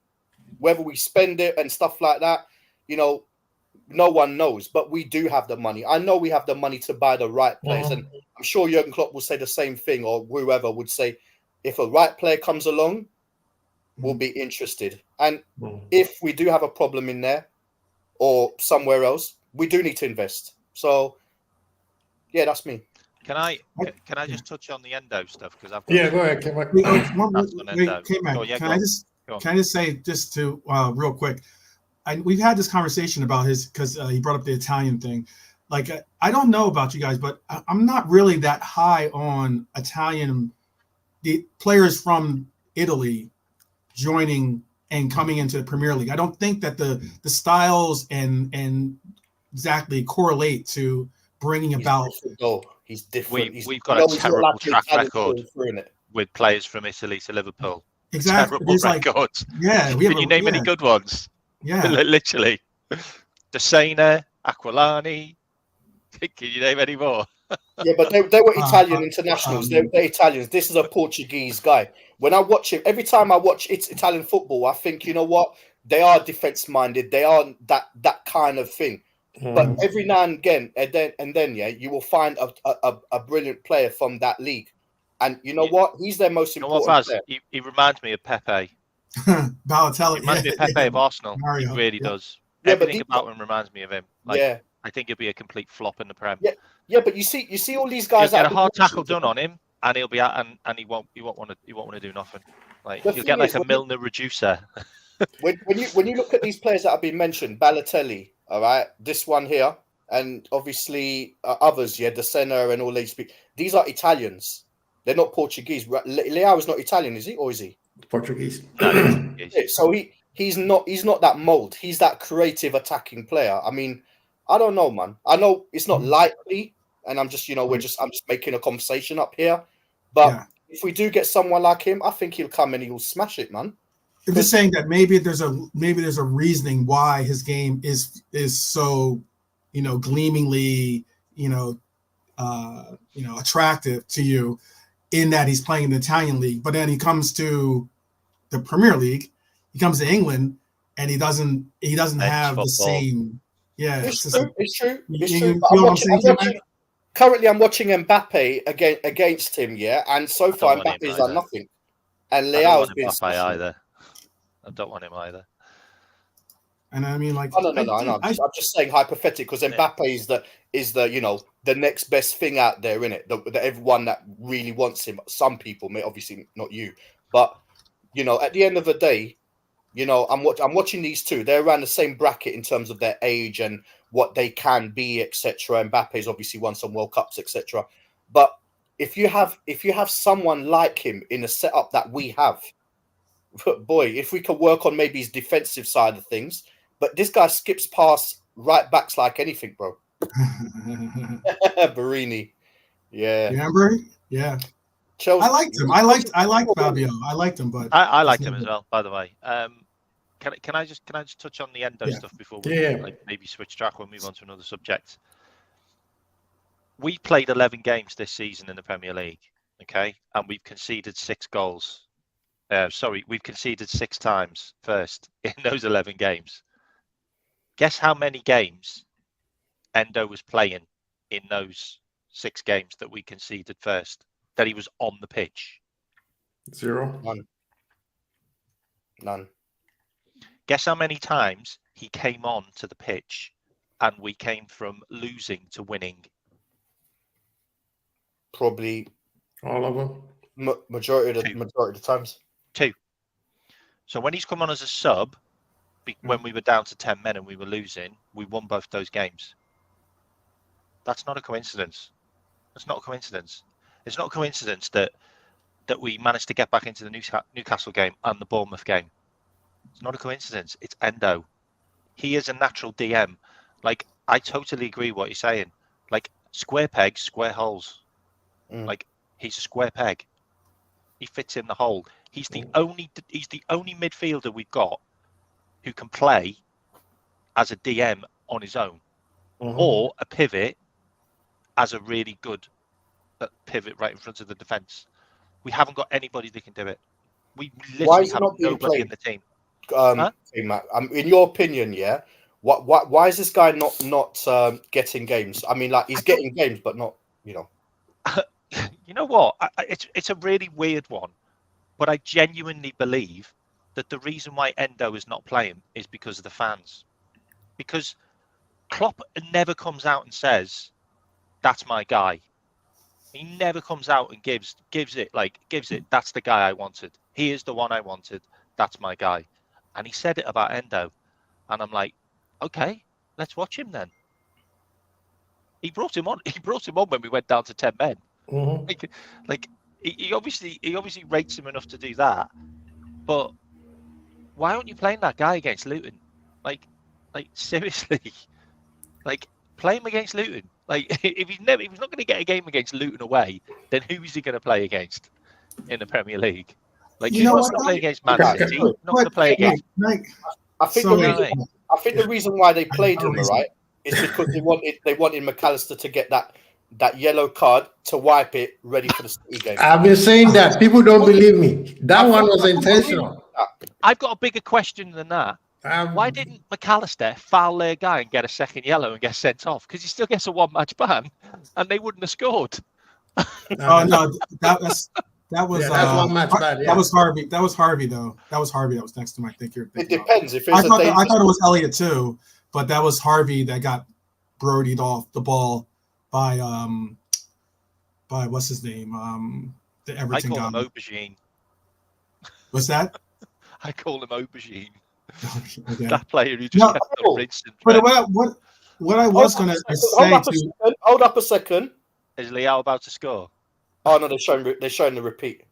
Whether we spend it and stuff like that, no one knows, but we do have the money. I know we have the money to buy the right players, and I'm sure Jurgen Klopp will say the same thing, or whoever would say, if a right player comes along, we'll be interested. And if we do have a problem in there or somewhere else, we do need to invest. So, yeah, that's me. Can I just touch on the endo stuff, because I've got Yeah, go ahead. Wait, endo. K-Mac, Oh, yeah, can go I on. just Go on. can I just say just to real quick? We've had this conversation about his because he brought up the Italian thing. Like I don't know about you guys, but I'm not really that high on Italian the players from Italy joining and coming into the Premier League. I don't think that the styles and exactly correlate to bringing about. He's different. We've got a terrible track record in it. with players from Italy to Liverpool. Exactly. Terrible record. Yeah, Can you name any good ones? Yeah, Literally. Desena, Aquilani. Can you name any more? Yeah, but they were Italian internationals. They're Italians. This is a Portuguese guy. When I watch him, every time I watch Italian football, I think, you know what? They are defense minded. They are that kind of thing. But every now and again, and then, yeah, you will find a brilliant player from that league. And you know what? He's their most important player. He reminds me of Pepe. Balotelli. He reminds me of Pepe of Arsenal. Mario, He really does. Yeah, Everything about him reminds me of him. I think he'll be a complete flop in the Prem. Yeah, but you see all these guys. He'll get a hard tackle done on him, and he'll be out, and he won't want to do nothing. Like he'll get like a Milner reducer. when you look at these players that have been mentioned, Balotelli, all right, this one here, and obviously others, Desena and all these are Italians. They're not Portuguese. Leao is not Italian, is he? Or is he Portuguese? No, so he's not that mold. He's that creative attacking player. I mean, I don't know, man. I know it's not likely, and I'm just I'm just making a conversation up here. But if we do get someone like him, I think he'll come and he'll smash it, man. I'm just saying that maybe there's a reasoning why his game is so gleamingly attractive to you, in that he's playing in the Italian league, but then he comes to the Premier League, he comes to England, and he doesn't have the same. Yeah, it's true. It's true. Currently, I'm watching Mbappe against him. Yeah, and so far Mbappe's done nothing, and Leao's been either. I don't want him either. And I mean, like, no. I'm just saying hypothetical, because Mbappe is the next best thing out there, innit? The everyone that really wants him. Some people, obviously not you, but at the end of the day, I'm watching these two. They're around the same bracket in terms of their age and what they can be, etc. Mbappe's obviously won some World Cups, etc. But if you have someone like him in a setup that we have, boy, if we could work on maybe his defensive side of things. But this guy skips past right backs like anything, bro. Barini. Yeah. Remember? Yeah. Chelsea. I liked him. I liked Fabio. I liked him, but I liked him as well, by the way. Can I just touch on the endo stuff before we maybe switch track or move on to another subject? We played 11 games this season in the Premier League, okay? And we've conceded 6 goals. We've conceded 6 times first in those 11 games. Guess how many games Endo was playing in those 6 games that we conceded first, that he was on the pitch? 0. None. Guess how many times he came on to the pitch and we came from losing to winning? Probably all of them. Majority of the times. 2. So when he's come on as a sub, when we were down to 10 men and we were losing, we won both those games. That's not a coincidence. It's not a coincidence. It's not a coincidence that we managed to get back into the Newcastle game and the Bournemouth game. It's not a coincidence. It's Endo. He is a natural DM. Like, I totally agree with what you're saying. Like, square pegs, square holes. Like, he's a square peg. He fits in the hole. He's the only midfielder we've got who can play as a DM on his own, or a pivot as a really good pivot right in front of the defence. We haven't got anybody that can do it. We literally have nobody in the team. Matt, in your opinion, yeah, why is this guy not getting games? I mean, like, he's getting games, but not, you know. You know what? It's a really weird one, but I genuinely believe that the reason why Endo is not playing is because of the fans. Because Klopp never comes out and says, "That's my guy." He never comes out and gives it. That's the guy I wanted. He is the one I wanted. That's my guy. And he said it about Endo, and I'm like, okay, let's watch him then. He brought him on. He brought him on when we went down to 10 men. He obviously rates him enough to do that. But why aren't you playing that guy against Luton? Like seriously, play him against Luton. If he's not going to get a game against Luton away, then who is he going to play against in the Premier League? He's not going to play against Man City. Not going to play against. I think the reason why they played him, right, is because they wanted McAllister to get that yellow card to wipe it, ready for the City game. I've been saying that. People don't believe me. That one was intentional. I've got a bigger question than that. Why didn't McAllister foul their guy and get a second yellow and get sent off? Because he still gets a one-match ban, and they wouldn't have scored. Oh no, that was that's one match ban. Yeah. That was Harvey. That was Harvey though. That was Harvey. That was next to my thinker. It depends. If I thought it was Elliott too, but that was Harvey that got brodied off the ball by what's his name? The Everton guy. I call him Aubergine. What's that? I call him Aubergine. Okay. That player who just kept on rinsing. But what I was going to say hold up a second. Is Leao about to score? Oh no, they're showing the repeat.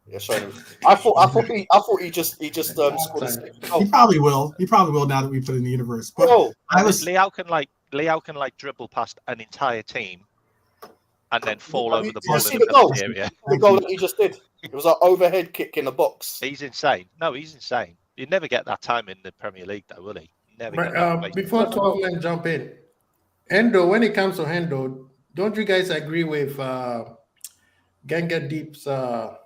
I thought he just scored a second. He probably will. He probably will now that we put it in the universe. But Leao can dribble past an entire team and then fall over the ball in the penalty area. The goal that he just did. It was an overhead kick in the box. He's insane. No, he's insane. You'd never get that time in the Premier League, though, will he? Never get that. Before 12 men jump in, Endo, when it comes to Endo, don't you guys agree with Ganga Deep's comment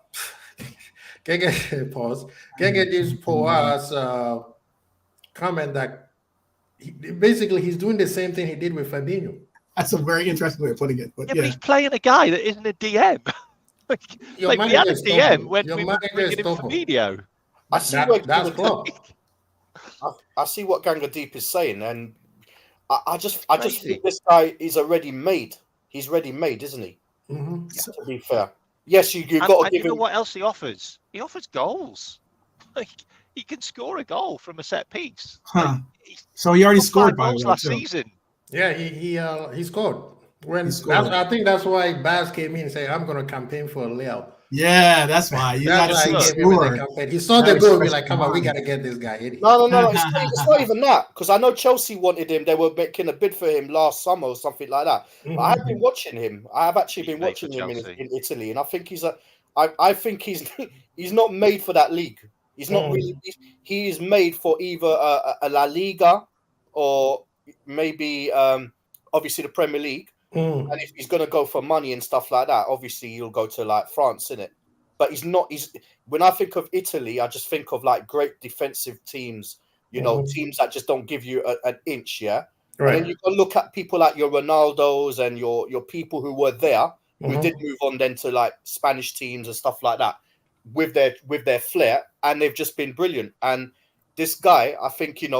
that he's doing the same thing he did with Fabinho? That's a very interesting way of putting it. But but he's playing a guy that isn't a DM. We had a DM when we were bringing in Fabinho. I see what Ganga Deep is saying, and I just think this guy is already made. He's ready made, isn't he? Mm-hmm. To be fair, yes, you got to give him. You know what else he offers? He offers goals. He can score a goal from a set piece. So he already scored by last season. Yeah, he scored. I think that's why Baz came in and said, "I'm going to campaign for Leo." Yeah, that's why. He saw the goal. Be like, "Come on, we got to get this guy." No. It's not even that, because I know Chelsea wanted him. They were making a bid for him last summer or something like that. Mm-hmm. But I've been watching him. I have actually been watching him in Italy, and I think I think he's not made for that league. He's not really. He is made for either a La Liga or maybe obviously the Premier League. And if he's going to go for money and stuff like that, obviously he'll go to like France, innit? But he's not. When I think of Italy, I just think of like great defensive teams, teams that just don't give you an inch, yeah. Right. And then you can look at people like your Ronaldos and your people who were there, who did move on then to like Spanish teams and stuff like that, with their flair, and they've just been brilliant. And this guy, I think he's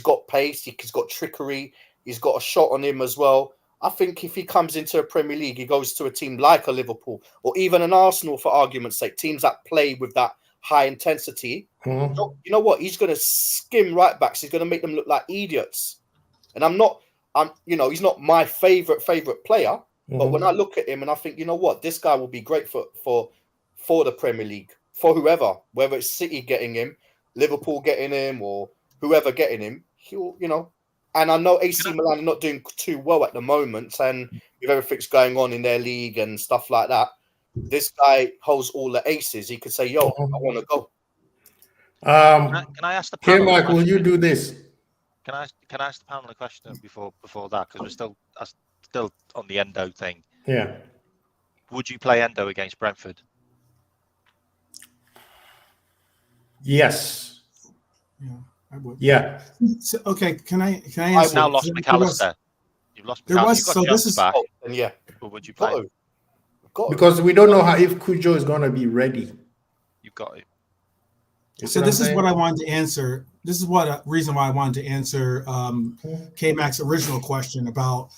got pace, he's got trickery. He's got a shot on him as well. I think if he comes into a Premier League, he goes to a team like a Liverpool or even an Arsenal, for argument's sake, teams that play with that high intensity. You know what? He's going to skim right backs. He's going to make them look like idiots. And he's not my favorite player. But when I look at him and I think, you know what, this guy will be great for the Premier League, for whoever, whether it's City getting him, Liverpool getting him, or whoever getting him, he'll, And I know AC Milan are not doing too well at the moment, and with everything's going on in their league and stuff like that, this guy holds all the aces. He could say, "Yo, I want to go." Can I ask the panel? K-Mac, will you do this? Can I ask the panel a question before that, because we're still on the Endo thing. Yeah. Would you play Endo against Brentford? Yes. Yeah, I would. Yeah. So, okay, can I You've answer? now lost McAllister. You've lost McAllister. You've got Jones back. Oh, and yeah, But would you play? Because we don't know if Cujo is going to be ready. You've got it. So this is what I wanted to answer. This is what reason why I wanted to answer K-Mac's original question about,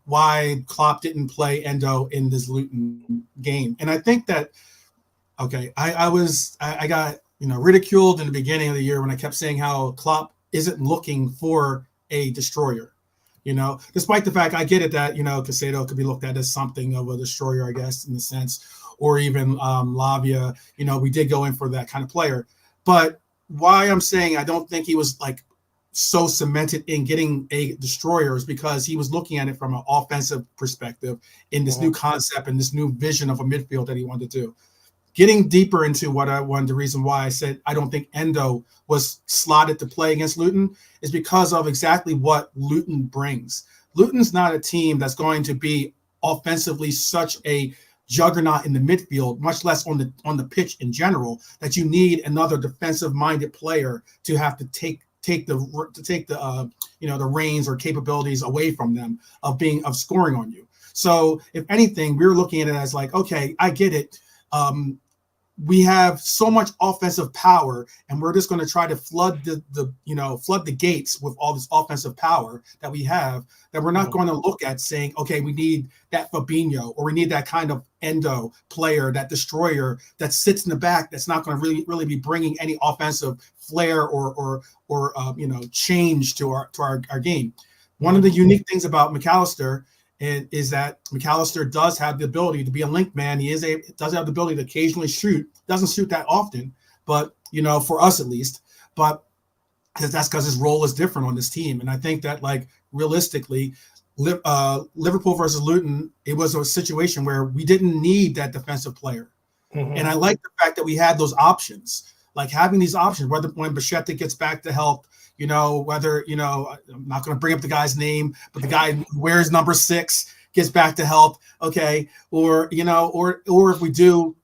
why Klopp didn't play Endo in this Luton game. And I think that, okay, I got, ridiculed in the beginning of the year when I kept saying how Klopp isn't looking for a destroyer. Despite the fact I get it that, Caicedo could be looked at as something of a destroyer, I guess, in a sense, or even Lavia, we did go in for that kind of player. But why I'm saying I don't think he was like so cemented in getting a destroyer is because he was looking at it from an offensive perspective in this new concept and this new vision of a midfield that he wanted to do. Getting deeper into what I wanted, the reason why I said I don't think Endo was slotted to play against Luton is because of exactly what Luton brings. Luton's not a team that's going to be offensively such a juggernaut in the midfield, much less on the pitch in general, that you need another defensive-minded player to have to take the reins or capabilities away from them of scoring on you. So if anything, we're looking at it as like, okay, I get it. We have so much offensive power, and we're just going to try to flood the gates with all this offensive power that we have, that we're not going to look at saying, okay, we need that Fabinho, or we need that kind of Endo player, that destroyer that sits in the back, that's not going to really be bringing any offensive flair or change to our game. One of the unique things about McAllister is that McAllister does have the ability to be a link man. He does have the ability to occasionally shoot. Doesn't shoot that often, but for us at least. But that's because his role is different on this team. And I think that, like, realistically, Liverpool versus Luton, it was a situation where we didn't need that defensive player. And I like the fact that we had those options, like having these options, whether when Bichette gets back to health, whether, I'm not going to bring up the guy's name, but the guy who wears number 6 gets back to health. Okay. Or if we do,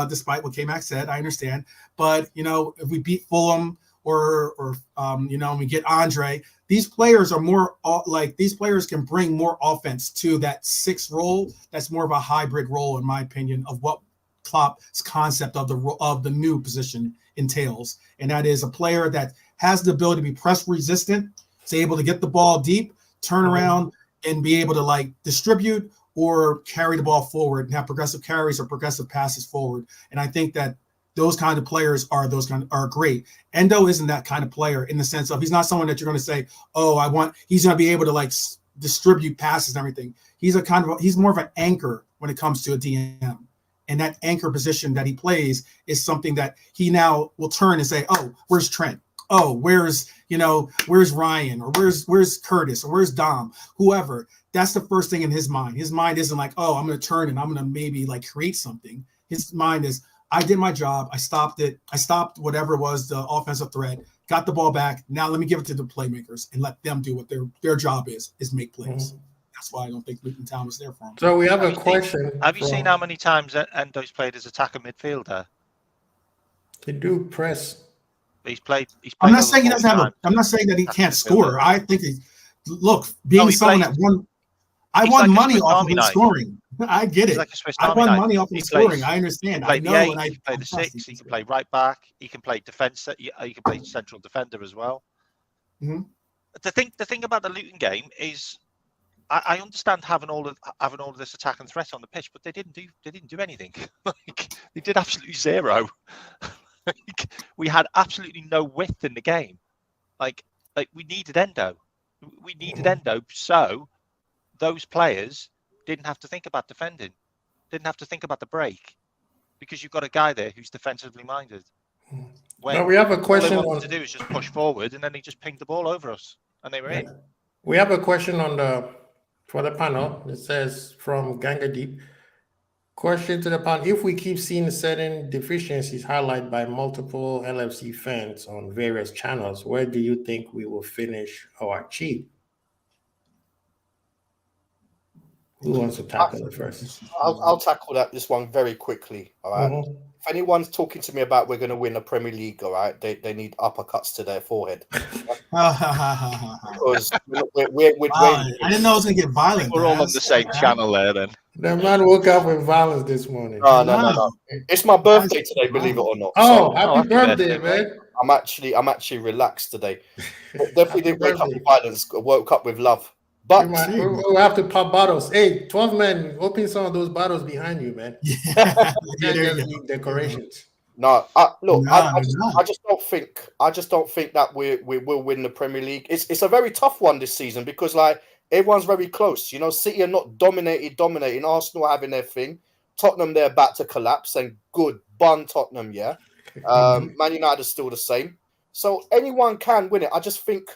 despite what K-Mac said, I understand. But, if we beat Fulham or we get Andre, these players are more these players can bring more offense to that 6 role. That's more of a hybrid role, in my opinion, of what Klopp's concept of the new position entails. And that is a player that has the ability to be press resistant, is able to get the ball deep, turn around, and be able to distribute or carry the ball forward and have progressive carries or progressive passes forward. And I think that those kind of players are great. Endo isn't that kind of player, in the sense of he's not someone that you're going to say, he's going to be able to distribute passes and everything. He's more of an anchor when it comes to a DM. And that anchor position that he plays is something that he now will turn and say, oh, where's Trent? Oh, where's Ryan, or where's Curtis, or where's Dom, whoever. That's the first thing in his mind. His mind isn't like, oh, I'm going to turn and I'm going to maybe create something. His mind is, I did my job. I stopped it. I stopped whatever was the offensive threat, got the ball back. Now let me give it to the playmakers and let them do what their job is make plays. That's why I don't think Luton Town was there for him. So we have a question. Have you seen how many times Endo's played as attacker midfielder? They do press. He's played. I'm not saying he doesn't have I'm not saying that he can't score. I think someone that won. I won money off of him scoring. I get it. I won money off of scoring. I understand. I know. He can play the 6. He can play right back. He can play defense. He can play central defender as well. Mm-hmm. The thing about the Luton game is, I understand having all of this attack and threat on the pitch, but they didn't do anything. They did absolutely zero. We had absolutely no width in the game. We needed Endo. We needed Endo, so those players didn't have to think about defending, didn't have to think about the break, because you've got a guy there who's defensively minded. Now we have a question. All they wanted to do is just push forward, and then he just pinged the ball over us, and they were in. We have a question for the panel. It says from Ganga Deep. Question to the panel: if we keep seeing certain deficiencies highlighted by multiple LFC fans on various channels, where do you think we will finish or achieve? Who wants to tackle it first? I'll tackle this one very quickly. All right. Mhm. If anyone's talking to me about we're going to win the Premier League, all right, they need uppercuts to their forehead. Because we're Wow, I didn't know it was gonna get violent. We're all on Daz. the same channel there then. The man woke up with violence this morning. No. It's my birthday today, believe it or not. Oh, So happy birthday, man! I'm actually relaxed today. But definitely didn't wake up with violence. Woke up with love. But we'll have to pop bottles. Hey, 12 men, open some of those bottles behind you, man. Yeah, You can't there you just go. leave decorations. no, look, No, I just don't think that we will win the Premier League. It's a very tough one this season because like everyone's very close. You know, City are not dominating. Arsenal are having their thing. Tottenham, they're about to collapse, and good bun Tottenham, yeah. Man United is still the same. So anyone can win it. I just think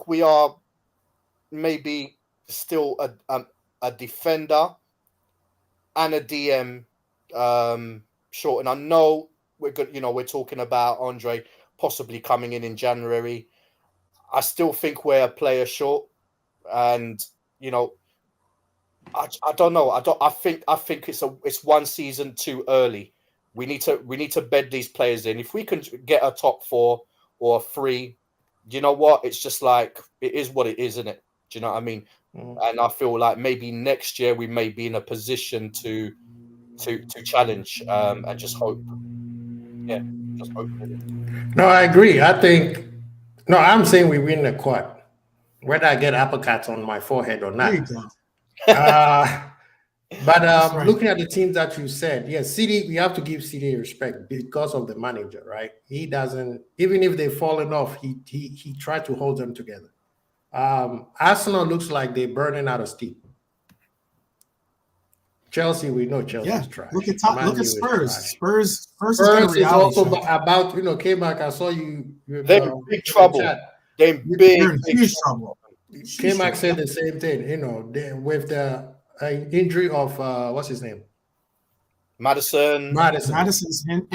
we are maybe still a defender and a DM short. And I know we're good. You know, we're talking about Andre possibly coming in January. I still think we're a player short, and you know, I don't know. I think it's one season too early. We need to bed these players in. If we can get a top 4 or 3, you know what? It's just like it is what it is, isn't it? Do you know what I mean? And I feel like maybe next year we may be in a position to challenge and just hope. Yeah, just hope. No, I agree. I'm saying we win the quad, whether I get apricots on my forehead or not. There you go. But right. Looking at the teams that you said, yes, City, we have to give City respect because of the manager, right? He doesn't, even if they've fallen off, he tried to hold them together. Arsenal looks like they're burning out of steam. Chelsea, we know Chelsea's trash. Look at Spurs. Spurs is also about, K-Mac, I saw you. They're in big trouble. They're in big trouble. K-Mac said the same thing, with the injury of, what's his name? Madison. Madison's and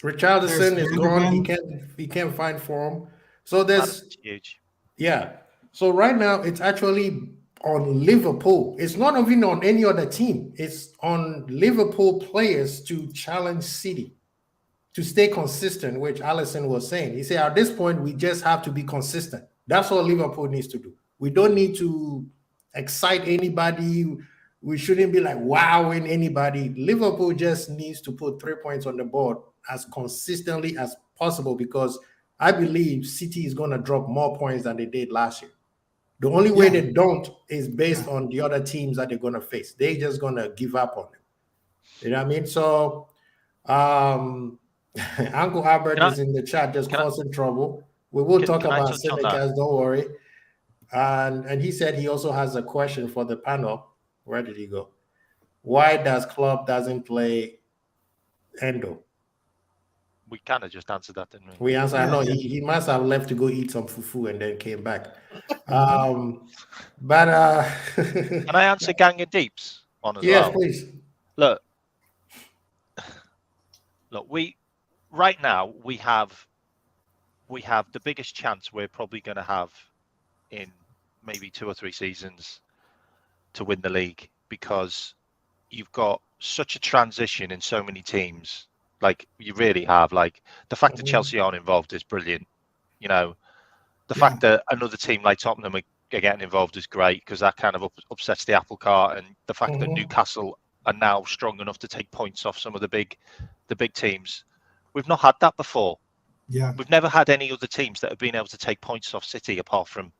Richarlison is gone. He can't find form. So there's huge. Yeah. So right now it's actually on Liverpool. It's not even on any other team. It's on Liverpool players to challenge City to stay consistent, which Allison was saying. He said at this point we just have to be consistent. That's all Liverpool needs to do. We don't need to excite anybody. We shouldn't be like wowing anybody. Liverpool just needs to put 3 points on the board as consistently as possible because I believe City is going to drop more points than they did last year. The only way they don't is based on the other teams that they're going to face. They're just going to give up on them. You know what I mean? So Uncle Albert is in the chat just causing trouble. We will talk about Senecas, don't worry. And he said he also has a question for the panel. Where did he go? Why does Klopp doesn't play Endo? We kind of just answered that, didn't we? We answered. I know he must have left to go eat some fufu and then came back. Can I answer Gang of Deeps on as well? Yes, please. Look, right now we have the biggest chance we're probably going to have in maybe 2 or 3 seasons to win the league because you've got such a transition in so many teams. Like you really have. Like the fact that Chelsea aren't involved is brilliant. The fact that another team like Tottenham are getting involved is great because that kind of upsets the apple cart. And the fact that Newcastle are now strong enough to take points off some of the big teams, we've not had that before. Yeah, we've never had any other teams that have been able to take points off City apart from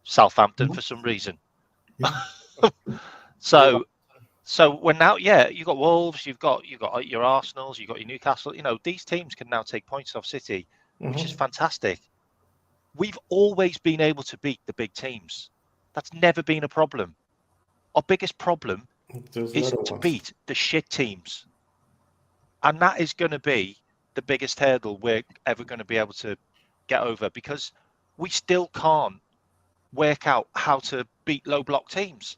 Southampton for some reason. Yeah. So when now, you've got Wolves, you've got your Arsenals, you've got your Newcastle. These teams can now take points off City, which is fantastic. We've always been able to beat the big teams. That's never been a problem. Our biggest problem is to beat the shit teams, and that is going to be the biggest hurdle we're ever going to be able to get over because we still can't work out how to beat low block teams.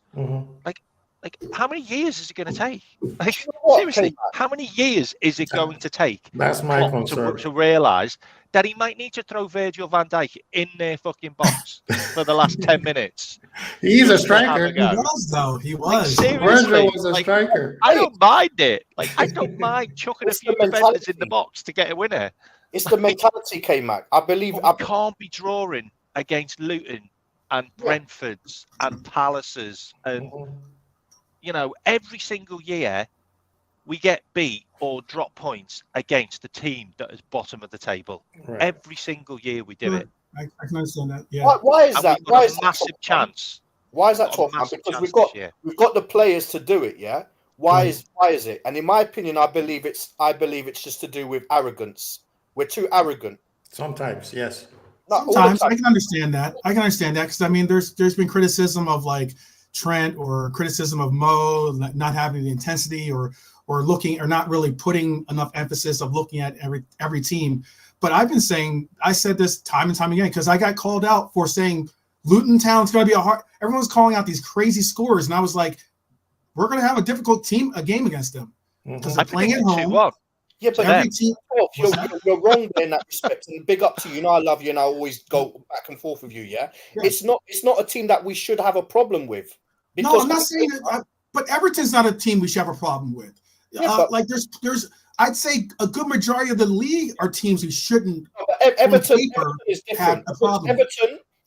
Like how many years is it going to take? Like seriously, how many years is it going to take? That's my concern. To realise that he might need to throw Virgil van Dijk in their fucking box for the last 10 minutes. He's a striker. He was, though. He was. Like, seriously, Virgil was a striker. I don't mind it. Like I don't mind chucking a few defenders in the box to get a winner. It's the mentality, K-Mac. I believe I can't be drawing against Luton and Brentford's and Palace's and you know, every single year we get beat or drop points against the team that is bottom of the table. Right. Every single year we do it. I can understand that. Yeah. Why is that? Why is a massive chance? Why is that, Tom? Because we've got the players to do it. Yeah. Why is it? And in my opinion, I believe it's just to do with arrogance. We're too arrogant. Sometimes, yes. Sometimes I can understand that. Because I mean, there's been criticism of like Trent or criticism of Mo not having the intensity or looking or not really putting enough emphasis of looking at every team. But I've been saying, I said this time and time again because I got called out for saying Luton Town's going to be a hard. Everyone's calling out these crazy scores, and I was like, we're going to have a difficult a game against them because they're playing at home. 2-1. Yeah, but every team, you're wrong there in that respect. And big up to you. You know, I love you, and I always go back and forth with you. Yeah, it's not a team that we should have a problem with. No, I'm not saying that. But Everton's not a team we should have a problem with. Yeah, like there's, I'd say a good majority of the league are teams we shouldn't. Everton is different.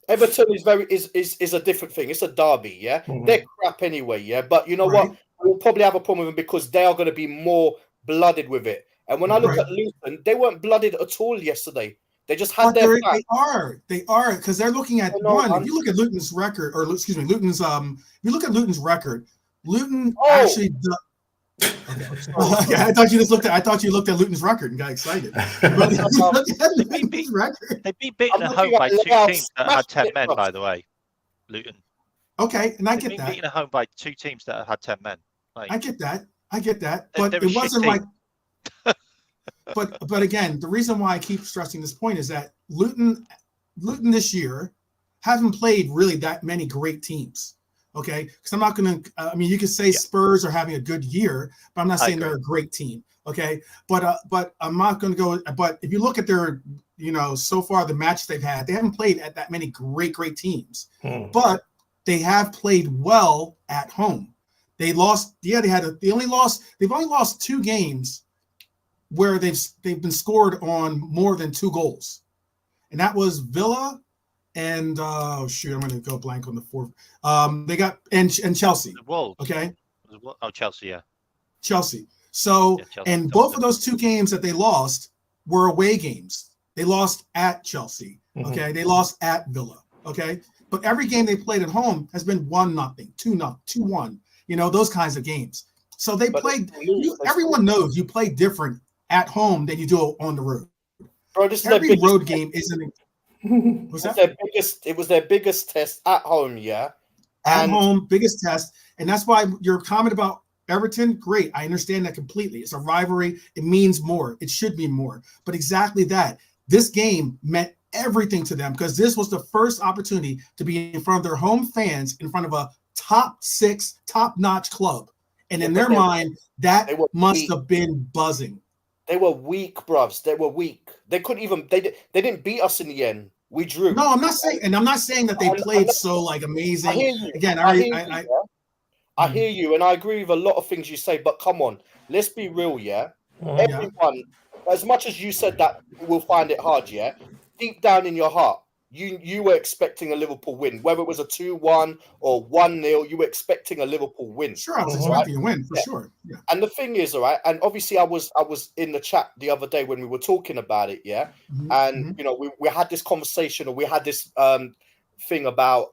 Everton is a different thing. It's a derby. Yeah, they're crap anyway. Yeah, but you know what? We'll probably have a problem with them because they are going to be more blooded with it. And when I look at Luton, they weren't blooded at all yesterday. They just had their back. They are because they're looking at If you look at Luton's record, or excuse me, Luton's if you look at Luton's record, Luton actually. Okay, I thought you looked at Luton's record and got excited. They'd be beaten at home by two teams that had 10 men, by the way. Luton. Okay, and I get that. Beaten at home by two teams that had 10 men. Like, I get that, but it wasn't like. But again, the reason why I keep stressing this point is that Luton this year haven't played really that many great teams. Okay, because I'm not going to. I mean, you could say Spurs are having a good year, but I'm not saying they're a great team. Okay, but I'm not going to go. But if you look at their, so far the matches they've had, they haven't played at that many great teams. But they have played well at home. They lost. Yeah, they've only lost 2 games where they've been scored on more than 2 goals, and that was Villa and I'm going to go blank on the 4th. They got and Chelsea. Okay. Oh, Chelsea, yeah. Chelsea. So and both of those 2 games that they lost were away games. They lost at Chelsea. Okay, they lost at Villa. Okay, but every game they played at home has been 1-0, 2-0, 2-1. Those kinds of games. So they played. Everyone knows you play different at home than you do on the road. Bro, this every road game isn't. It was their biggest test at home, yeah. At home, biggest test, and that's why your comment about Everton, great. I understand that completely. It's a rivalry. It means more. It should mean more. But exactly that. This game meant everything to them because this was the first opportunity to be in front of their home fans, in front of a top 6, top-notch club, and in their mind, that must have been buzzing. They were weak, bruvs. They were weak. They couldn't even. They didn't beat us in the end. We drew. No, I'm not saying that they played so like amazing. I hear you. Again, I hear you, and I agree with a lot of things you say. But come on, let's be real, yeah. Everyone, as much as you said that we'll find it hard, yeah. Deep down in your heart, you were expecting a Liverpool win, whether it was a 2-1 or 1-0. You were expecting a Liverpool win. Sure, I was expecting a win for sure. Yeah. And the thing is, all right, and obviously I was in the chat the other day when we were talking about it, yeah. And we had this conversation, or we had this thing about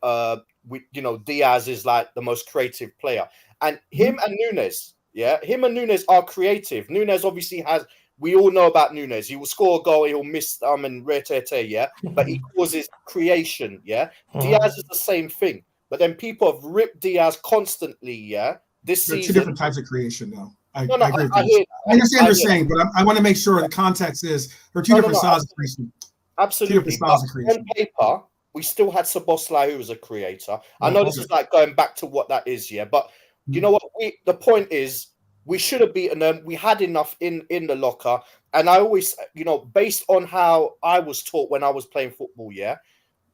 Diaz is like the most creative player, and him and Nunes, are creative. Nunes obviously has. We all know about Nunes. He will score a goal, he'll miss and rare-tete, yeah. But he causes creation, yeah. Diaz is the same thing. But then people have ripped Diaz constantly, yeah. This season. 2 different types of creation, though. I agree with you. I understand what you're saying, but I want to make sure the context is there are 2 different styles of creation. Absolutely. 2 different styles of creation. On paper, we still had Szoboszlai, who was a creator. I know this is like going back to what that is, yeah. But you know what? The point is, we should have beaten them. We had enough in the locker. And I always, you know, based on how I was taught when I was playing football, yeah.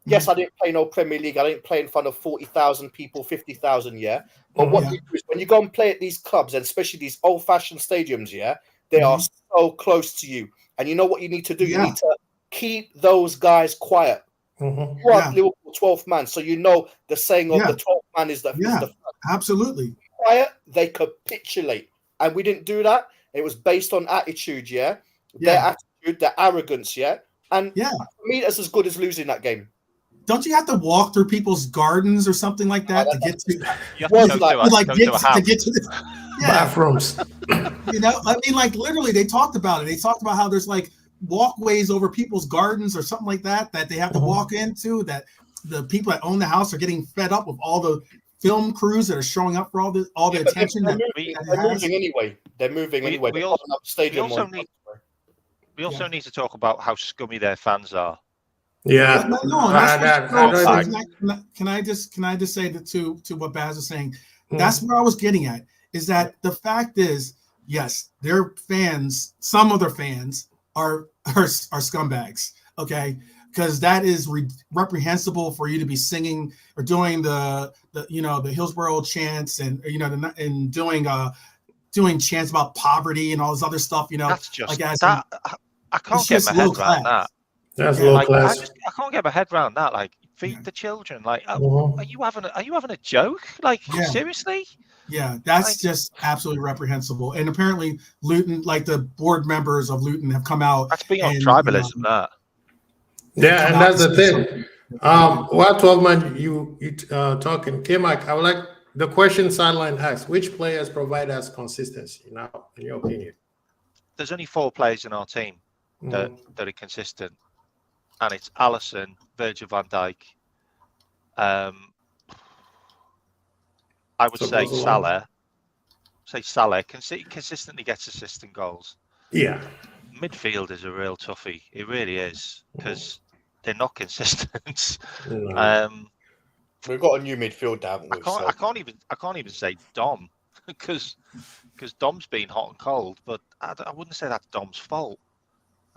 Yes, I didn't play no Premier League. I didn't play in front of 40,000 people, 50,000, yeah. But what you do is when you go and play at these clubs, and especially these old-fashioned stadiums, yeah, they are so close to you. And you know what you need to do? You need to keep those guys quiet. You are Liverpool 12th man, so you know the saying of the 12th man is the absolutely quiet. They capitulate, and we didn't do that. It was based on attitude, their attitude, their arrogance, and for me, that's as good as losing that game. Don't you have to walk through people's gardens or something like that to get to? You have to get to the bathrooms. You know, I mean, like literally, they talked about it. They talked about how there's like walkways over people's gardens or something like that they have to walk into. That the people that own the house are getting fed up with all the film crews that are showing up for all the attention. They're moving anyway. They're moving anyway. We also need to talk about how scummy their fans are. Yeah. Can I just say that to what Baz was saying? That's where I was getting at. Is that the fact is, yes, their fans, some of their fans are scumbags. Okay, because that is reprehensible for you to be singing or doing the Hillsborough chants and and doing chants about poverty and all this other stuff. You know, that's just I can't get my head around that. That's low class. I can't get my head around that. Like, feed the children. Like, are you having a joke? Like, seriously? Yeah, that's just absolutely reprehensible. And apparently, Luton, like the board members of Luton, have come out. That's beyond tribalism. That. Yeah, and that's the thing. While 12 man, you talking, K-Mike, I would like the question sideline asks: which players provide us consistency? Now, in your opinion, there's only 4 players in our team that are consistent. And it's Alisson, Virgil van Dijk. I would say Salah. Salah consistently gets assists and goals. Yeah. Midfield is a real toughie. It really is, because they're not consistent. We've got a new midfield, haven't we? I can't even say Dom, because Dom's been hot and cold. But I wouldn't say that's Dom's fault.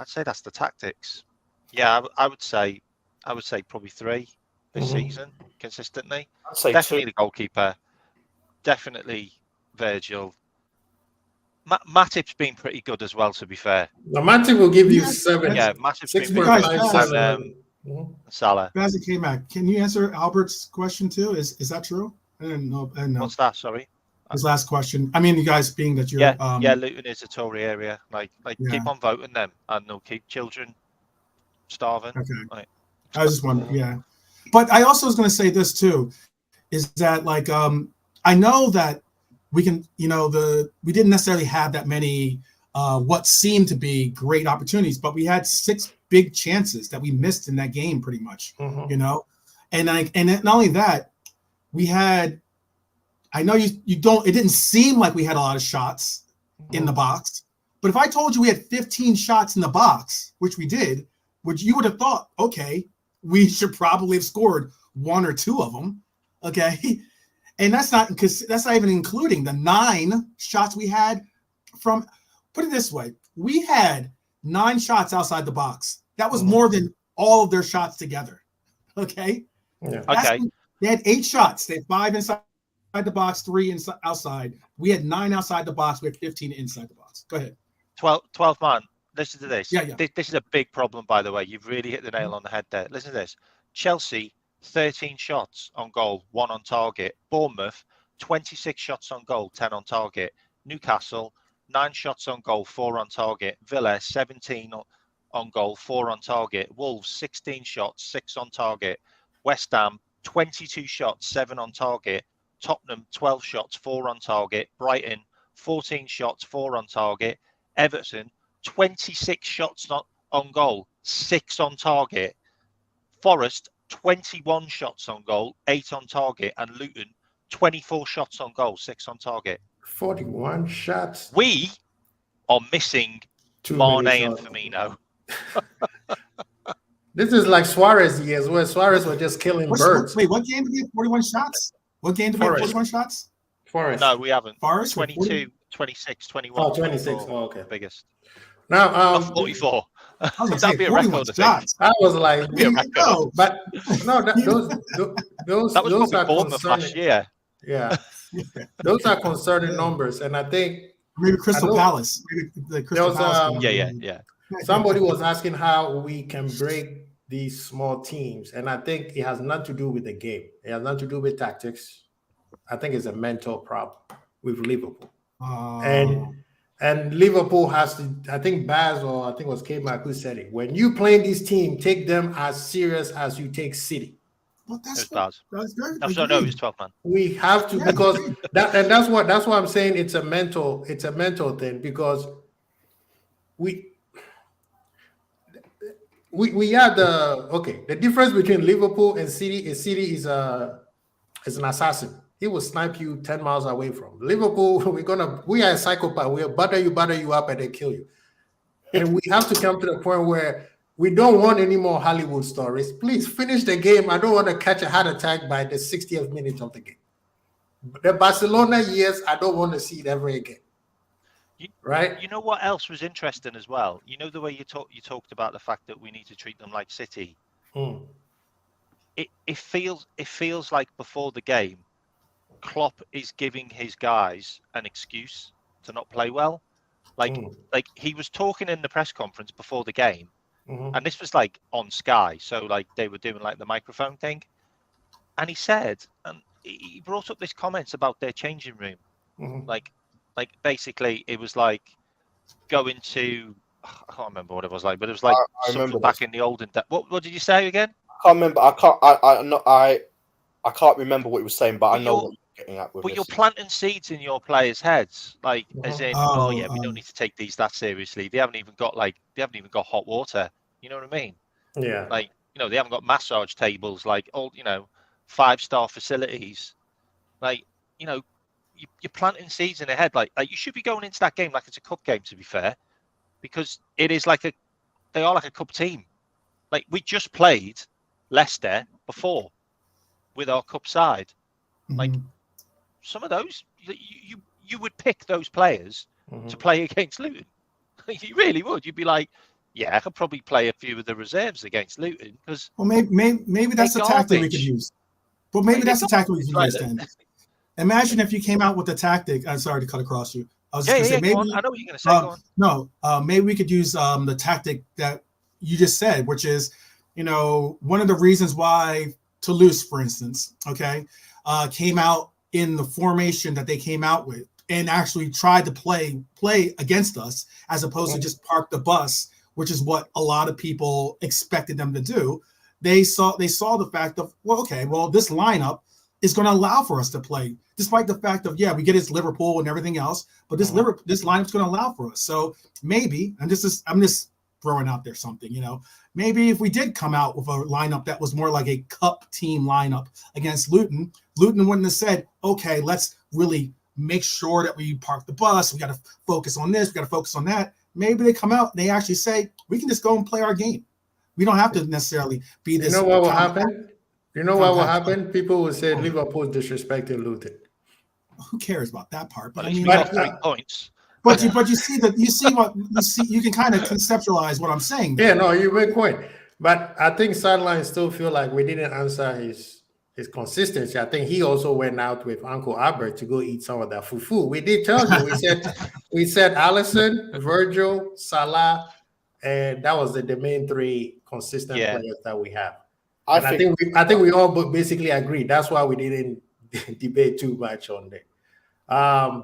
I'd say that's the tactics. Yeah, I would say probably 3 this season consistently. I'd say definitely 2. The goalkeeper, definitely Virgil. Matip's been pretty good as well, to be fair. Now, Matip will give you 7. Yeah, Matip's been 6.5, Salah. Baz and K-Mac, can you answer Albert's question too? Is that true? I didn't know. What's that? Sorry. His last question. I mean, you guys being that you're Luton is a Tory area. Like keep on voting them, and they'll keep children starving. Okay. Like, I was just wondering, but I also was going to say this too, is that like I know that we can, we didn't necessarily have that many what seemed to be great opportunities, but we had 6 big chances that we missed in that game, pretty much. And not only that, we had. I know you don't. It didn't seem like we had a lot of shots in the box, but if I told you we had 15 shots in the box, which we did, you would have thought, okay, we should probably have scored 1 or 2 of them, okay, and that's not even including the 9 shots we had from. Put it this way, we had 9 shots outside the box. That was more than all of their shots together, okay. Yeah. Okay. They had 8 shots. They had 5 inside the box, 3 inside, outside. We had 9 outside the box. We had 15 inside the box. Go ahead. 12 man. Listen to this. Yeah. This is a big problem, by the way. You've really hit the nail on the head there. Listen to this. Chelsea, 13 shots on goal, 1 on target. Bournemouth, 26 shots on goal, 10 on target. Newcastle, 9 shots on goal, 4 on target. Villa, 17 on goal, 4 on target. Wolves, 16 shots, 6 on target. West Ham, 22 shots, 7 on target. Tottenham, 12 shots, 4 on target. Brighton, 14 shots, 4 on target. Everton, 26 shots on goal, 6 on target. Forest, 21 shots on goal, 8 on target. And Luton, 24 shots on goal, 6 on target. 41 shots. We are missing Mane and Firmino. This is like Suarez years, where Suarez was just killing birds. Wait, what game did we have 41 shots? What game did we have 41 shots? Forest. No, we haven't. Forest 22, 26, 21. Oh, 26. Oh, okay. Biggest. Now, Not 44. I was gonna That'd say be a 41 record. shots. I was like, No, but no, those That was those probably are Bournemouth last concerning. year. Yeah, those are concerning numbers, and I think maybe Crystal I know- Palace. Maybe the Crystal was, Palace. game. Yeah. somebody was asking how we can break these small teams, and I think it has nothing to do with the game. It has nothing to do with tactics. I think it's a mental problem with Liverpool. And Liverpool has to, I think Baz or I think it was K-Mac who said it. When you play this team, take them as serious as you take City. Well, that's It was that's very Baz. No, it was 12 man. We have to, because that's what I'm saying. It's a mental thing, because we are the difference between Liverpool and City is an assassin. He will snipe you 10 miles away from Liverpool. We are a psychopath. We'll butter you up and then kill you. And we have to come to the point where we don't want any more Hollywood stories. Please finish the game. I don't want to catch a heart attack by the 60th minute of the game. The Barcelona years, I don't want to see it ever again. Right? You know what else was interesting as well? You know the way you talked about the fact that we need to treat them like City. It feels like before the game, Klopp is giving his guys an excuse to not play well. Like he was talking in the press conference before the game, and this was like on Sky, so like they were doing like the microphone thing, and he said, and he brought up this comments about their changing room, like basically it was like going to, I can't remember what it was like, but it was like something back in the olden days. What did you say again? I can't remember. I can't remember what he was saying, but I know what you're getting at with But this. you're planting seeds in your players' heads, like as in, we don't need to take these that seriously. They haven't even got hot water. You know what I mean? Yeah. Like, they haven't got massage tables, like all 5-star facilities. Like, you're planting seeds in their head. Like you should be going into that game like it's a cup game, to be fair, because it is they are like a cup team. Like we just played Leicester before with our cup side. Like some of those, you would pick those players to play against Luton. You really would. You'd be like, yeah, I could probably play a few of the reserves against Luton because. Well, maybe that's the tactic we could use. But maybe that's the tactic we could use then. Imagine if you came out with the tactic. I'm sorry to cut across you. I was just going to say maybe. I know what you're going to say. Go on. No, maybe we could use the tactic that you just said, which is, one of the reasons why Toulouse, for instance, came out in the formation that they came out with and actually tried to play against us as opposed to just park the bus, which is what a lot of people expected them to do. They saw the fact of, this lineup is going to allow for us to play, despite the fact of, we get it's Liverpool and everything else, but this lineup's going to allow for us. So maybe, I'm just throwing out there something, maybe if we did come out with a lineup that was more like a cup team lineup against Luton wouldn't have said, okay, let's really make sure that we park the bus. We got to focus on this. We got to focus on that. Maybe they come out and they actually say, we can just go and play our game. We don't have to necessarily be this. You know what will happen? What will happen? People will say Liverpool disrespected Luton. Who cares about that part? But we got 3 points. But you can kind of conceptualize what I'm saying there. Yeah, no, you make a point. But I think Sideline still feel like we didn't answer his consistency. I think he also went out with Uncle Albert to go eat some of that fufu. We did tell you. We said Alisson, Virgil, Salah, and that was the main 3 consistent players that we have. I think we all basically agreed. That's why we didn't debate too much on that.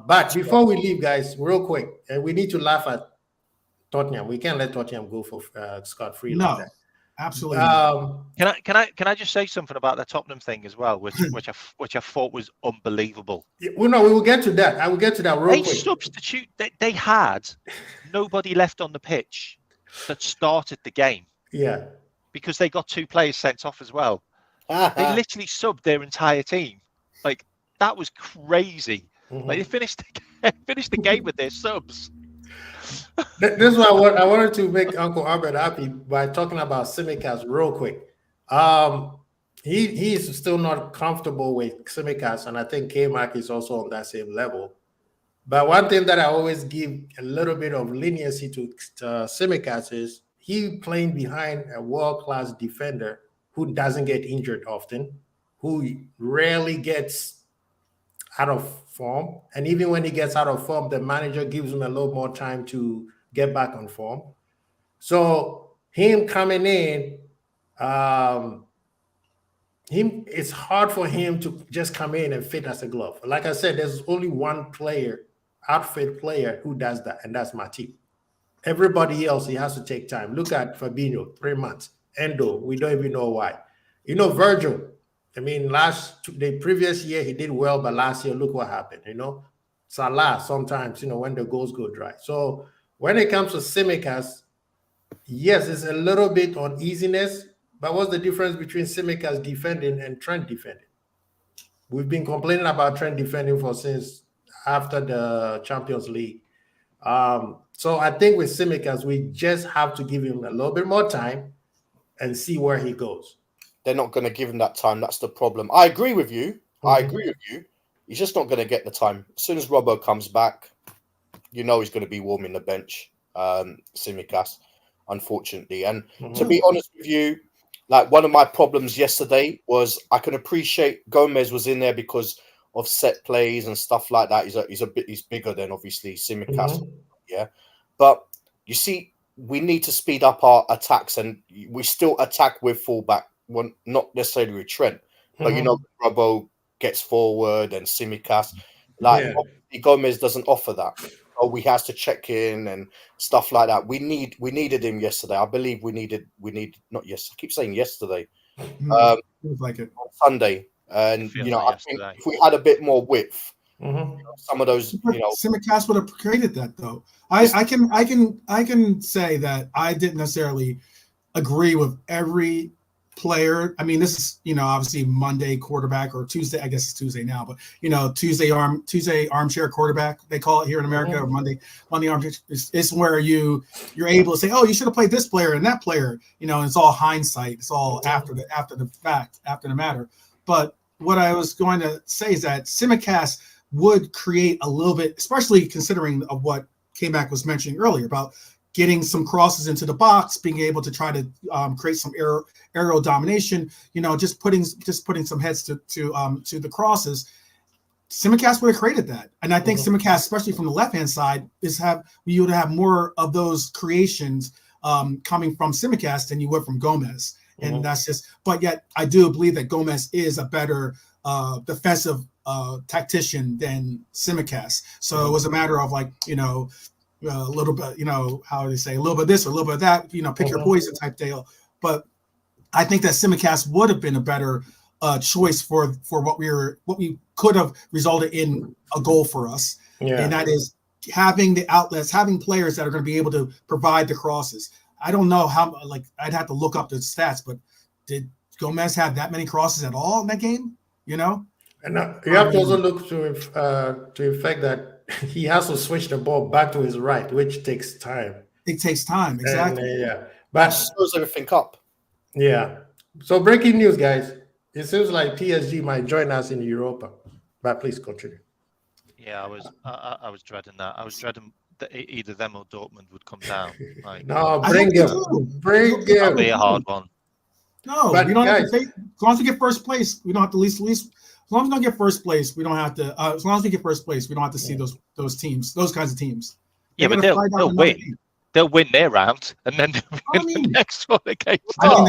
But before we leave, guys, real quick, we need to laugh at Tottenham. We can't let Tottenham go for scot-free like that. Absolutely. Can I just say something about the Tottenham thing as well, which I thought was unbelievable. Well, no, we will get to that. I will get to that real quick. Substitute. They had nobody left on the pitch that started the game. Yeah. Because they got 2 players sent off as well. They literally subbed their entire team. Like that was crazy. Like they finished the game with their subs. This is what I wanted to make Uncle Albert happy by talking about Simicast real quick. He's still not comfortable with Simicast, and I think K-Mac is also on that same level. But one thing that I always give a little bit of leniency to Simicast is he playing behind a world-class defender who doesn't get injured often, who rarely gets out of form. And even when he gets out of form, the manager gives him a little more time to get back on form. So him coming in, it's hard for him to just come in and fit as a glove. Like I said, there's only one outfit player who does that, and that's Matip. Everybody else, he has to take time. Look at Fabinho, 3 months. Endo, we don't even know why. Virgil, I mean, the previous year he did well, but last year, look what happened, Salah, sometimes, when the goals go dry. So when it comes to Simicast, yes, it's a little bit uneasiness, but what's the difference between Simicast defending and Trent defending? We've been complaining about Trent defending since after the Champions League. So I think with Simicast, we just have to give him a little bit more time and see where he goes. They're not going to give him that time. That's the problem. I agree with you. He's just not going to get the time. As soon as Robbo comes back, he's going to be warming the bench, Simicast, unfortunately. And to be honest with you, like one of my problems yesterday was I can appreciate Gomez was in there because of set plays and stuff like that. He's bigger than obviously Simicast, yeah. But you see, we need to speed up our attacks, and we still attack with fullback. Well, not necessarily with Trent, but Robbo gets forward and Simicast. Gomez doesn't offer that. Or we has to check in and stuff like that. We needed him yesterday. I believe we needed not yesterday. I keep saying yesterday. Like it on Sunday. And I think if we had a bit more width, some of those, Simicast would have created that though. I can say that I didn't necessarily agree with every player. I mean, this is obviously Monday quarterback, or Tuesday. I guess it's Tuesday now, but Tuesday armchair quarterback they call it here in America. Or Monday armchair. It's where you're able to say, oh, you should have played this player and that player. And it's all hindsight. It's all after the fact, after the matter. But what I was going to say is that Simicast would create a little bit, especially considering of what K-Mac was mentioning earlier about getting some crosses into the box, being able to try to create some aerial domination, just putting some heads to the crosses. Simicast would have created that, and I think Simicast, especially from the left-hand side, you would have more of those creations coming from Simicast than you would from Gomez, and that's just. But yet, I do believe that Gomez is a better defensive tactician than Simicast. So it was a matter of a little bit, how do they say, a little bit of this or a little bit of that, pick your poison type deal. But I think that Simicast would have been a better choice for what we could have resulted in a goal for us. Yeah. And that is having the outlets, having players that are going to be able to provide the crosses. I don't know how, I'd have to look up the stats, but did Gomez have that many crosses at all in that game? And you have to also look to the fact that he has to switch the ball back to his right, which takes time. It takes time, exactly. And, but slows everything up. Yeah. So breaking news, guys. It seems like PSG might join us in Europa. But please continue. Yeah, I was dreading that. I was dreading that either them or Dortmund would come down. No, bring him. Bring him. That'll be a hard one. No, but we don't have to take, as long as we get first place, we don't have to least. As long as we don't get first place, we don't have to. As long as we get first place, we don't have to see those teams, those kinds of teams. Yeah, but they'll win. They'll win their round, and then the next one against us.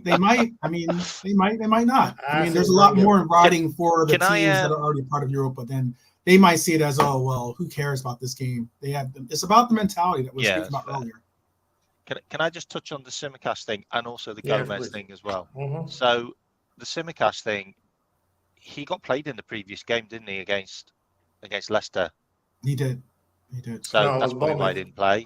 They might. I mean, they might not. I mean, there's a lot more riding for the teams that are already part of Europa. Then they might see it as, oh well, who cares about this game? It's about the mentality that we were speaking about earlier. Can I just touch on the Simicast thing and also the Gomez thing as well? So the Simicast thing, he got played in the previous game, didn't he, against Leicester? He did. So that's probably why I didn't play.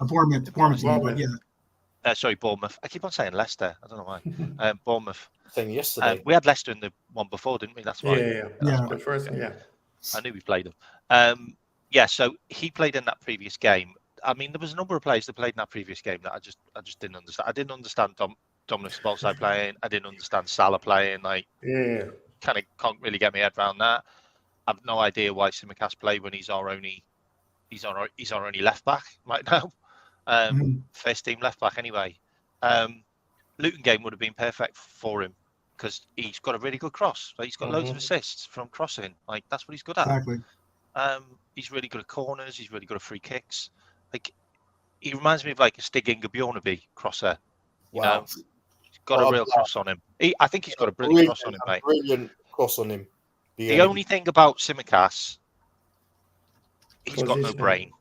Sorry, Bournemouth. I keep on saying Leicester. I don't know why. Bournemouth. Thing yesterday. We had Leicester in the one before, didn't we? That's why. Yeah. The first, I knew we played them. So he played in that previous game. I mean, there was a number of players that played in that previous game that I just didn't understand. I didn't understand Dominic Szoboszlai playing. I didn't understand Salah playing. Like, Yeah. kind of can't really get my head around that. I've no idea why Tsimikas played when he's our only left back right now. First team left back anyway. Luton game would have been perfect for him because he's got a really good cross. Like, he's got loads of assists from crossing. Like, that's what he's good at. Exactly. He's really good at corners. He's really good at free kicks. Like, he reminds me of like a Stig Ingerbjorneby crosser. You know, he's got a real cross on him. I think he's got a brilliant cross on him, mate. Brilliant cross on him. The only thing about Tsimikas, he's got no brain.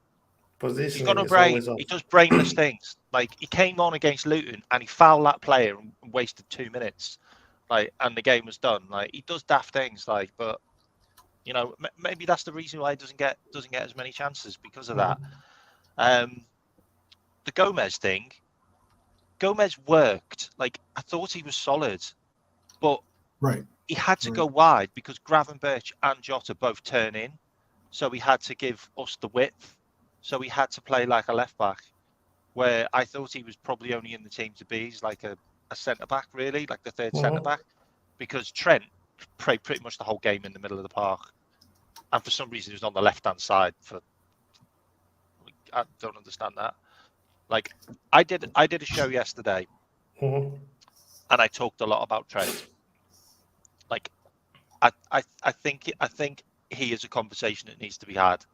He's got no brain. He does brainless things. Like, he came on against Luton and he fouled that player and wasted 2 minutes. Like, and the game was done. Like, he does daft things. Like, but you know, maybe that's the reason why he doesn't get as many chances because of that. The Gomez thing. Gomez worked. Like, I thought he was solid, but he had to go wide because Gravenberch and Jota both turn in, so he had to give us the width. So he had to play like a left back, where I thought he was probably only in the team to be. He's like a centre back, really, like the third centre back, because Trent played pretty much the whole game in the middle of the park, and for some reason he was on the left hand side. I don't understand that. Like, I did a show yesterday, and I talked a lot about Trent. Like, I think he is a conversation that needs to be had.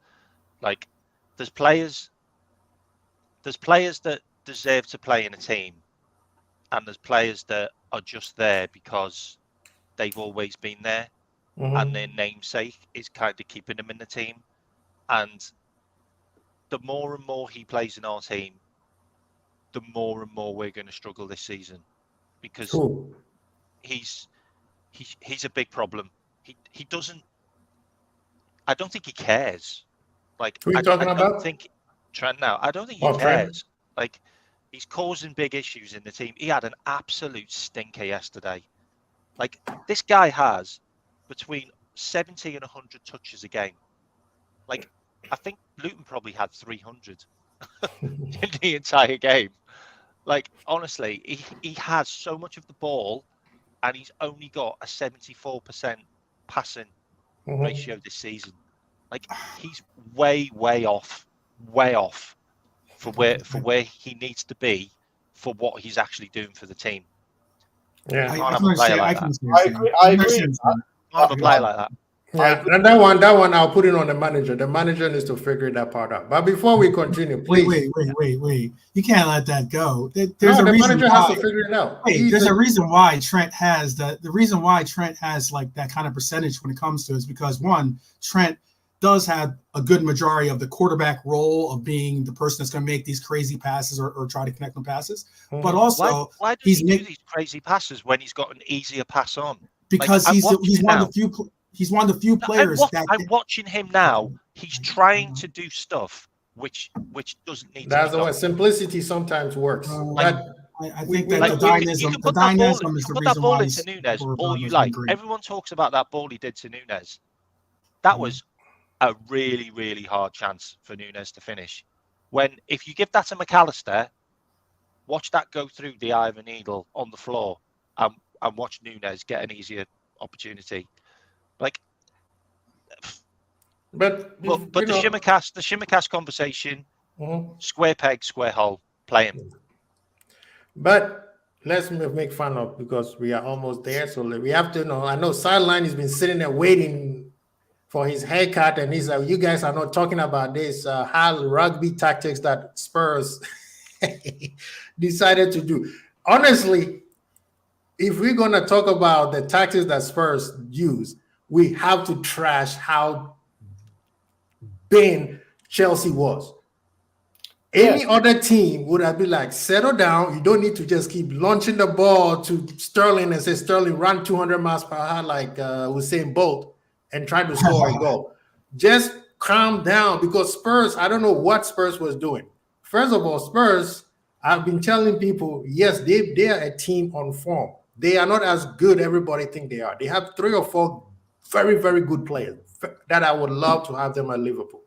Like, there's players that deserve to play in a team, and there's players that are just there because they've always been there, and their namesake is kind of keeping them in the team. And the more and more he plays in our team, the more and more we're going to struggle this season, because he's a big problem. He doesn't. I don't think he cares. Like, who are you talking about? I don't think Trent now. I don't think he cares. Trent. Like, he's causing big issues in the team. He had an absolute stinker yesterday. Like, this guy has between 70 and 100 touches a game. Like, I think Luton probably had 300 in the entire game. Like, honestly, he has so much of the ball, and he's only got a 74% passing ratio this season. Like, he's way off for where he needs to be for what he's actually doing for the team. Yeah, I agree. I agree. Can't have a player like that. Yeah, and that one, I'll put it on the manager. The manager needs to figure that part out. But before we continue, please. Wait. You can't let that go. There's the a reason manager why, has to figure it out. There's a reason why Trent has the reason why Trent has like that kind of percentage when it comes to it is because, one, Trent does have a good majority of the quarterback role of being the person that's going to make these crazy passes or try to connect them passes. But also, why does he do these crazy passes when he's got an easier pass on? Because like, he's one of the few. He's one of the few players I'm watching him now. He's trying to do stuff which doesn't need. That's to the way simplicity sometimes works. I think that like, the dynamism is the reason put that ball why into Nunez all you like. Everyone talks about that ball he did to Nunez. That was a really, really hard chance for Nunez to finish. If you give that to McAllister, watch that go through the eye of a needle on the floor, and watch Nunez get an easier opportunity. Like, but the Tsimikas conversation, square peg, square hole, play him. But let's make fun of, because we are almost there, so we have to know. I know Sideline has been sitting there waiting for his haircut, and he's like, "You guys are not talking about this high rugby tactics that Spurs decided to do." Honestly, if we're gonna talk about the tactics that Spurs use, we have to trash how Ben Chelsea was. Any other team would have been like, settle down. You don't need to just keep launching the ball to Sterling and say, Sterling, run 200 miles per hour like Usain Bolt and try to score a goal. Just calm down, because Spurs, I don't know what Spurs was doing. First of all, Spurs, I've been telling people, yes, they are a team on form. They are not as good everybody think they are. They have 3 or 4 very, very good players that I would love to have them at Liverpool.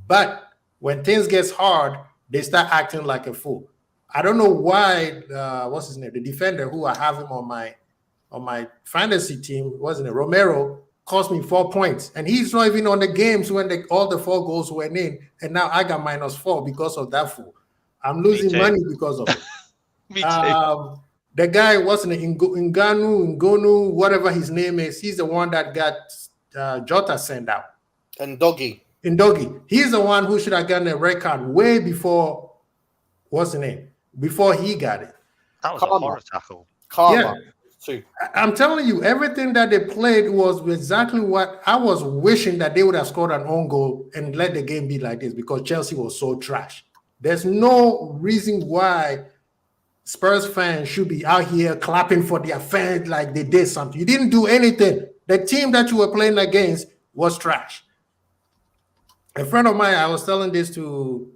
But when things get hard, they start acting like a fool. I don't know why. What's his name? The defender who I have him on my fantasy team, wasn't it? Romero cost me 4 points, and he's not even on the games when all the 4 goals went in, and now I got -4 because of that fool. I'm losing money because of it. Me too. The guy wasn't Ngonu, whatever his name is. He's the one that got Jota sent out. And Doggy. He's the one who should have gotten a red card way before. What's the name? Before he got it. That was a horror tackle. Karma. Too. I'm telling you, everything that they played was exactly what I was wishing that they would have scored an own goal and let the game be like this, because Chelsea was so trash. There's no reason why Spurs fans should be out here clapping for their fans like they did something. You didn't do anything. The team that you were playing against was trash. A friend of mine, I was telling this to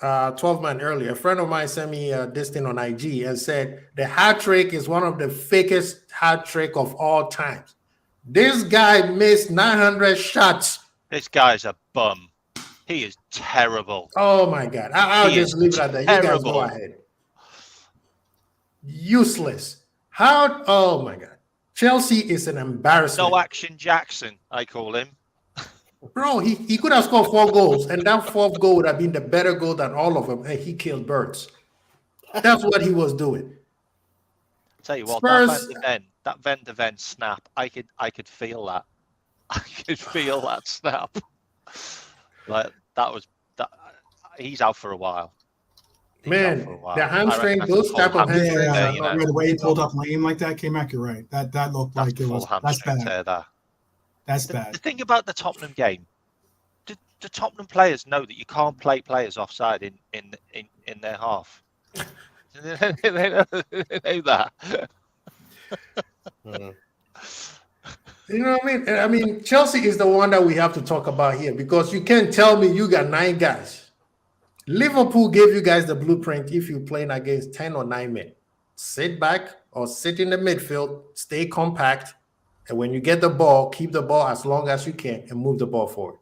12 man earlier. A friend of mine sent me this thing on IG and said the hat trick is one of the fakest hat trick of all times. This guy missed 900 shots. This guy's a bum. He is terrible. Oh my God. I'll just leave it at that. Terrible. You guys go ahead. Useless. How? Oh my God. Chelsea is an embarrassment. No action Jackson, I call him. Bro, he could have scored 4 goals, and that 4th goal would have been the better goal than all of them, and he killed birds. That's what he was doing. Tell you what, Spurs, that Van de Ven snap, I could feel that. I could feel that snap. Like that. He's out for a while. Man, the hamstring, those type of hamstrings. The way he pulled up lame like that came out. You're right. That looked like it was. That's bad. That's bad. The thing about the Tottenham game, the Tottenham players know that you can't play players offside in their half. They know that. You know what I mean? I mean, Chelsea is the one that we have to talk about here, because you can't tell me you got 9 guys. Liverpool gave you guys the blueprint if you're playing against 10 or 9 men. Sit back or sit in the midfield, stay compact, and when you get the ball, keep the ball as long as you can and move the ball forward.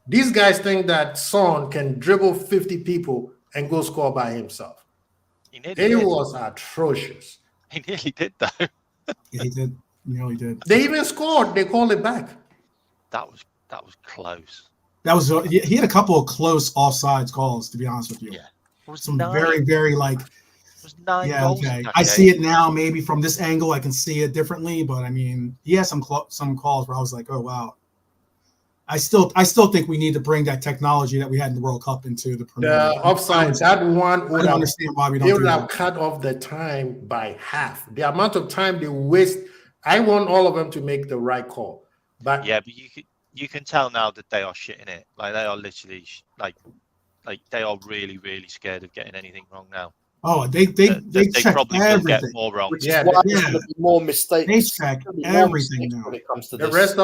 These guys think that Son can dribble 50 people and go score by himself. It was atrocious. He nearly did, though. Yeah, he did. He nearly did. They even scored. They called it back. That was close. That was he had a couple of close offsides calls, to be honest with you. Yeah. Some very, very like. It was 9 yeah, goals. Okay. I see it now. Maybe from this angle, I can see it differently. But I mean, he has some calls where I was like, oh wow. I still think we need to bring that technology that we had in the World Cup into the Premier League. The offside, that one would have, understand why we don't. They would have cut off the time by half. The amount of time they waste. I want all of them to make the right call. But yeah, but you can tell now that they are shitting it. Like they are literally like they are really, really scared of getting anything wrong now. Oh, they check probably everything. will get more wrong. Yeah, there's going to be more mistakes. They check everything now. When it comes to the rest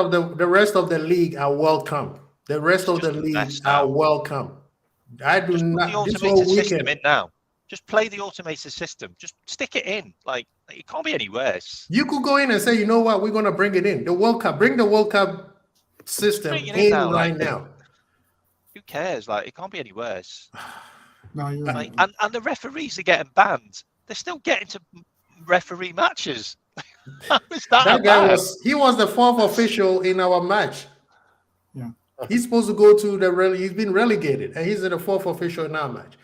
of the league are welcome. The rest of the league are welcome. I do not. Put the This whole automated system weekend, in now. Just play the automated system. Just stick it in. Like it can't be any worse. you could go in and say, you know what, we're going to bring it in. The World Cup, bring the World Cup system in right now. Who cares? Like it can't be any worse. No, you're right. And the referees are getting banned. They're still getting to referee matches. How is That guy was the 4th official in our match. Yeah. He's supposed to go to he's been relegated, and he's the 4th official in our match.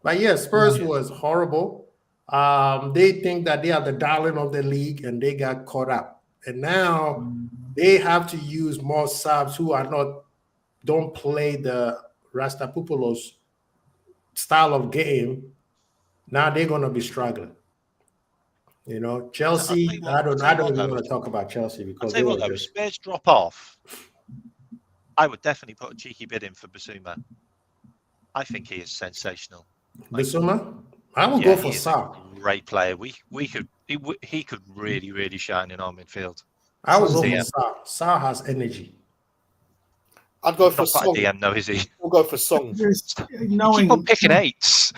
But yes, Spurs was horrible. They think that they are the darling of the league, and they got caught up. And now they have to use more subs who don't play the Rastapopoulos style of game. Now they're going to be struggling. You know, Chelsea. I don't even want to talk about Chelsea because I'll tell you what, though, if Spurs drop off, I would definitely put a cheeky bid in for Basuma. I think he is sensational. Basuma? I will go for Sarr. Great player. He could really, really shine in our midfield. I will go for Sarr. Sarr has energy. I'd go for Song. DM, no, is he? We'll go for Song. Keep on picking 8s.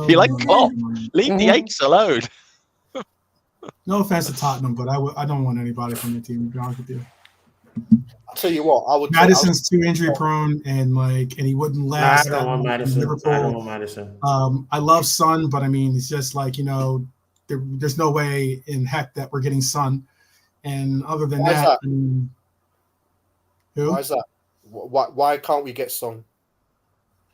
Be like Klopp. Leave the 8s alone. No offense to Tottenham, but I don't want anybody from your team, to be honest with you. I'll tell you what, I would. Madison's too injury prone, and he wouldn't Nah, I last. don't want Madison. Liverpool. I don't want Madison. I love Son, but I mean, it's just there's no way in heck that we're getting Son. And other than Why is that? I mean, who? Why is that? Why can't we get Son?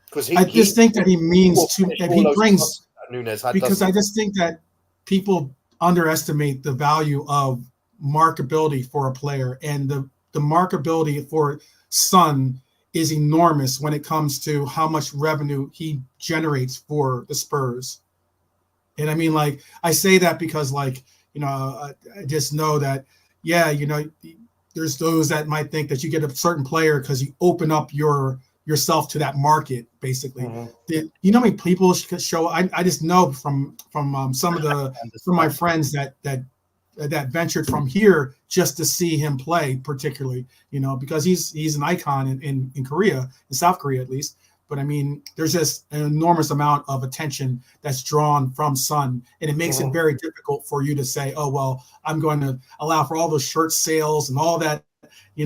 Because I just think that he means too. If he brings Nunes, because I just think that people underestimate the value of markability for a player, and the markability for Son is enormous when it comes to how much revenue he generates for the Spurs. And I mean, I say that because, I just know that, there's those that might think that you get a certain player because you open up yourself to that market, basically. You know how many people show? I just know from some of my friends that ventured from here just to see him play, particularly, because he's an icon in Korea, in South Korea at least. But I mean, there's just an enormous amount of attention that's drawn from Son, and it makes it very difficult for you to say, oh, well, I'm going to allow for all those shirt sales and all that,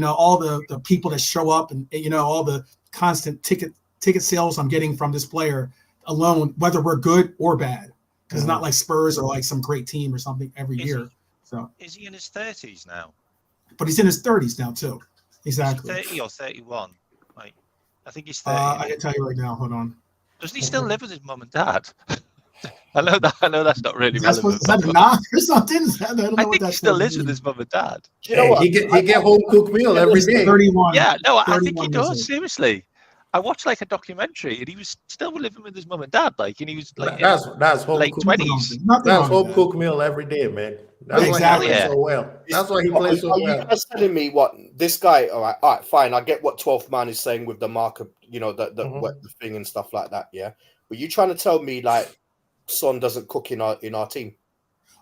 all the people that show up and, all the constant ticket sales I'm getting from this player alone, whether we're good or bad, because it's not like Spurs or like some great team or something every year. So is he in his 30s now? But he's in his 30s now too. Exactly. 30 or 31? I think he's 30. I can tell you right now. Hold on. Doesn't he still live with his mum and dad? I know that's not really relevant. Is that a knock or something? I think he still lives with his mum and dad. You know what? He get home cooked meal every day. 31. Yeah, no, I think he does. old. Seriously, I watched a documentary, and he was still living with his mum and dad, and he was that's home late cooked 20s. That's home cooked meal every day, man. That's why he plays so well. That's why he plays so well. Are you guys telling me what this guy? All right, fine. I get what 12th man is saying with the marker, the thing and stuff like that. Yeah, but you trying to tell me Son doesn't cook in our team?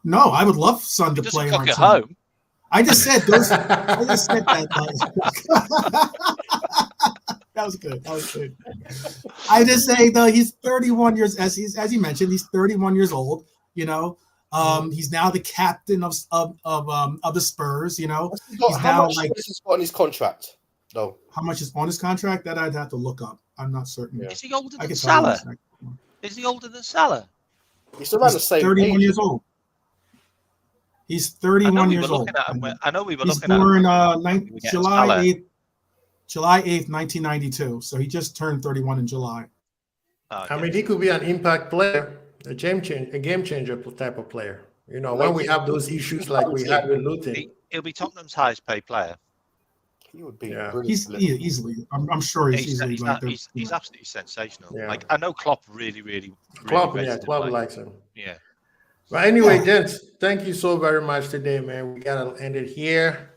No, I would love Son to play in our cook team. at home. I just said those. I just said that. That was good. I just say though he's 31 years as he mentioned, he's 31 years old. He's now the captain of the Spurs. He's how now much is on his contract? No, how much is on his contract? That I'd have to look up. I'm not certain. Yeah. Is he older than Salah? Is he older than Salah? He's around the same 31 age. years old. He's 31 years old. I know we were He's looking at born July 8th, 1992. So he just turned 31 in July. I mean, he could be an impact player, a game changer type of player. When we have those issues like we had with Luton. He'll be Tottenham's highest paid player. He would be. He's easily. I'm sure he's easily. He's absolutely sensational. Yeah. I know Klopp really Klopp likes him. Yeah. But anyway, gents, thank you so very much today, man. We gotta end it here.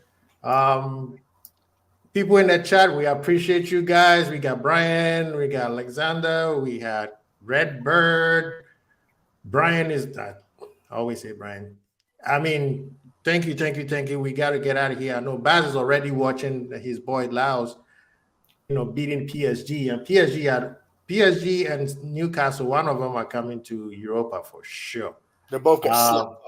People in the chat, we appreciate you guys. We got Brian, we got Alexander, we had Redbird. Brian I always say Brian. I mean, thank you. We got to get out of here. I know Baz is already watching his boy Laos, beating PSG. And PSG and Newcastle, one of them are coming to Europa for sure. They both get slapped.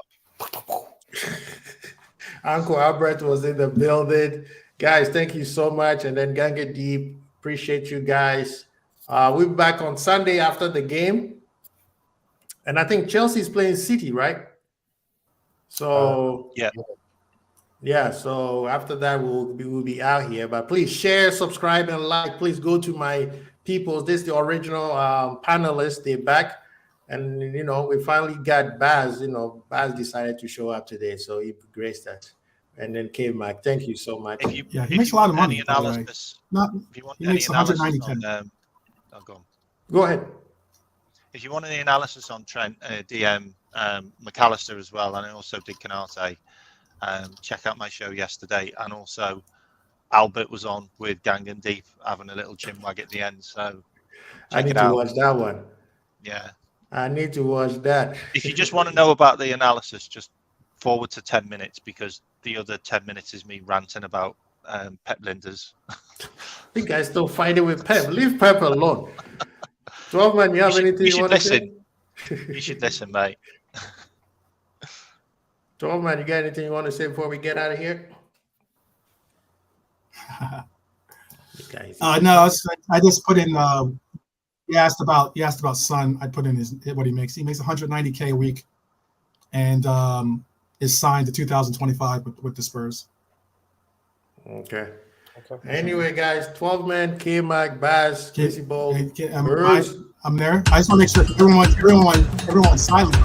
Uncle Albert was in the building. Guys, thank you so much. And then Ganga Deep, appreciate you guys. We'll be back on Sunday after the game. And I think Chelsea's playing City, right? So yeah. So after that, we'll be out here. But please share, subscribe, and like. Please go to my people. This is the original panelists. They're back, and we finally got Baz. Baz decided to show up today, so he graced that. And then came back. Thank you so much. He makes a lot of money. He makes 190K. Go ahead. If you want any analysis on Trent, DM McAllister as well, and I also did Canate. Check out my show yesterday, and also Albert was on with Gang and Deep having a little chin wag at the end. So I need to watch that one. Yeah, I need to watch that. If you just want to know about the analysis, just forward to 10 minutes, because the other 10 minutes is me ranting about Pep Linders. You guys still fighting with Pep. Leave Pep alone. 12 man, you have anything you want to say? You should listen, mate. 12 man, you got anything you want to say before we get out of here? You guys. No, I just put in. He asked about Son. I put in what he makes. He makes 190K a week, and is signed to 2025 with the Spurs. Okay. Anyway, guys, 12-man, K-Mac, Baz, Casey Ball, I'm there. I just want to make sure everyone's silent.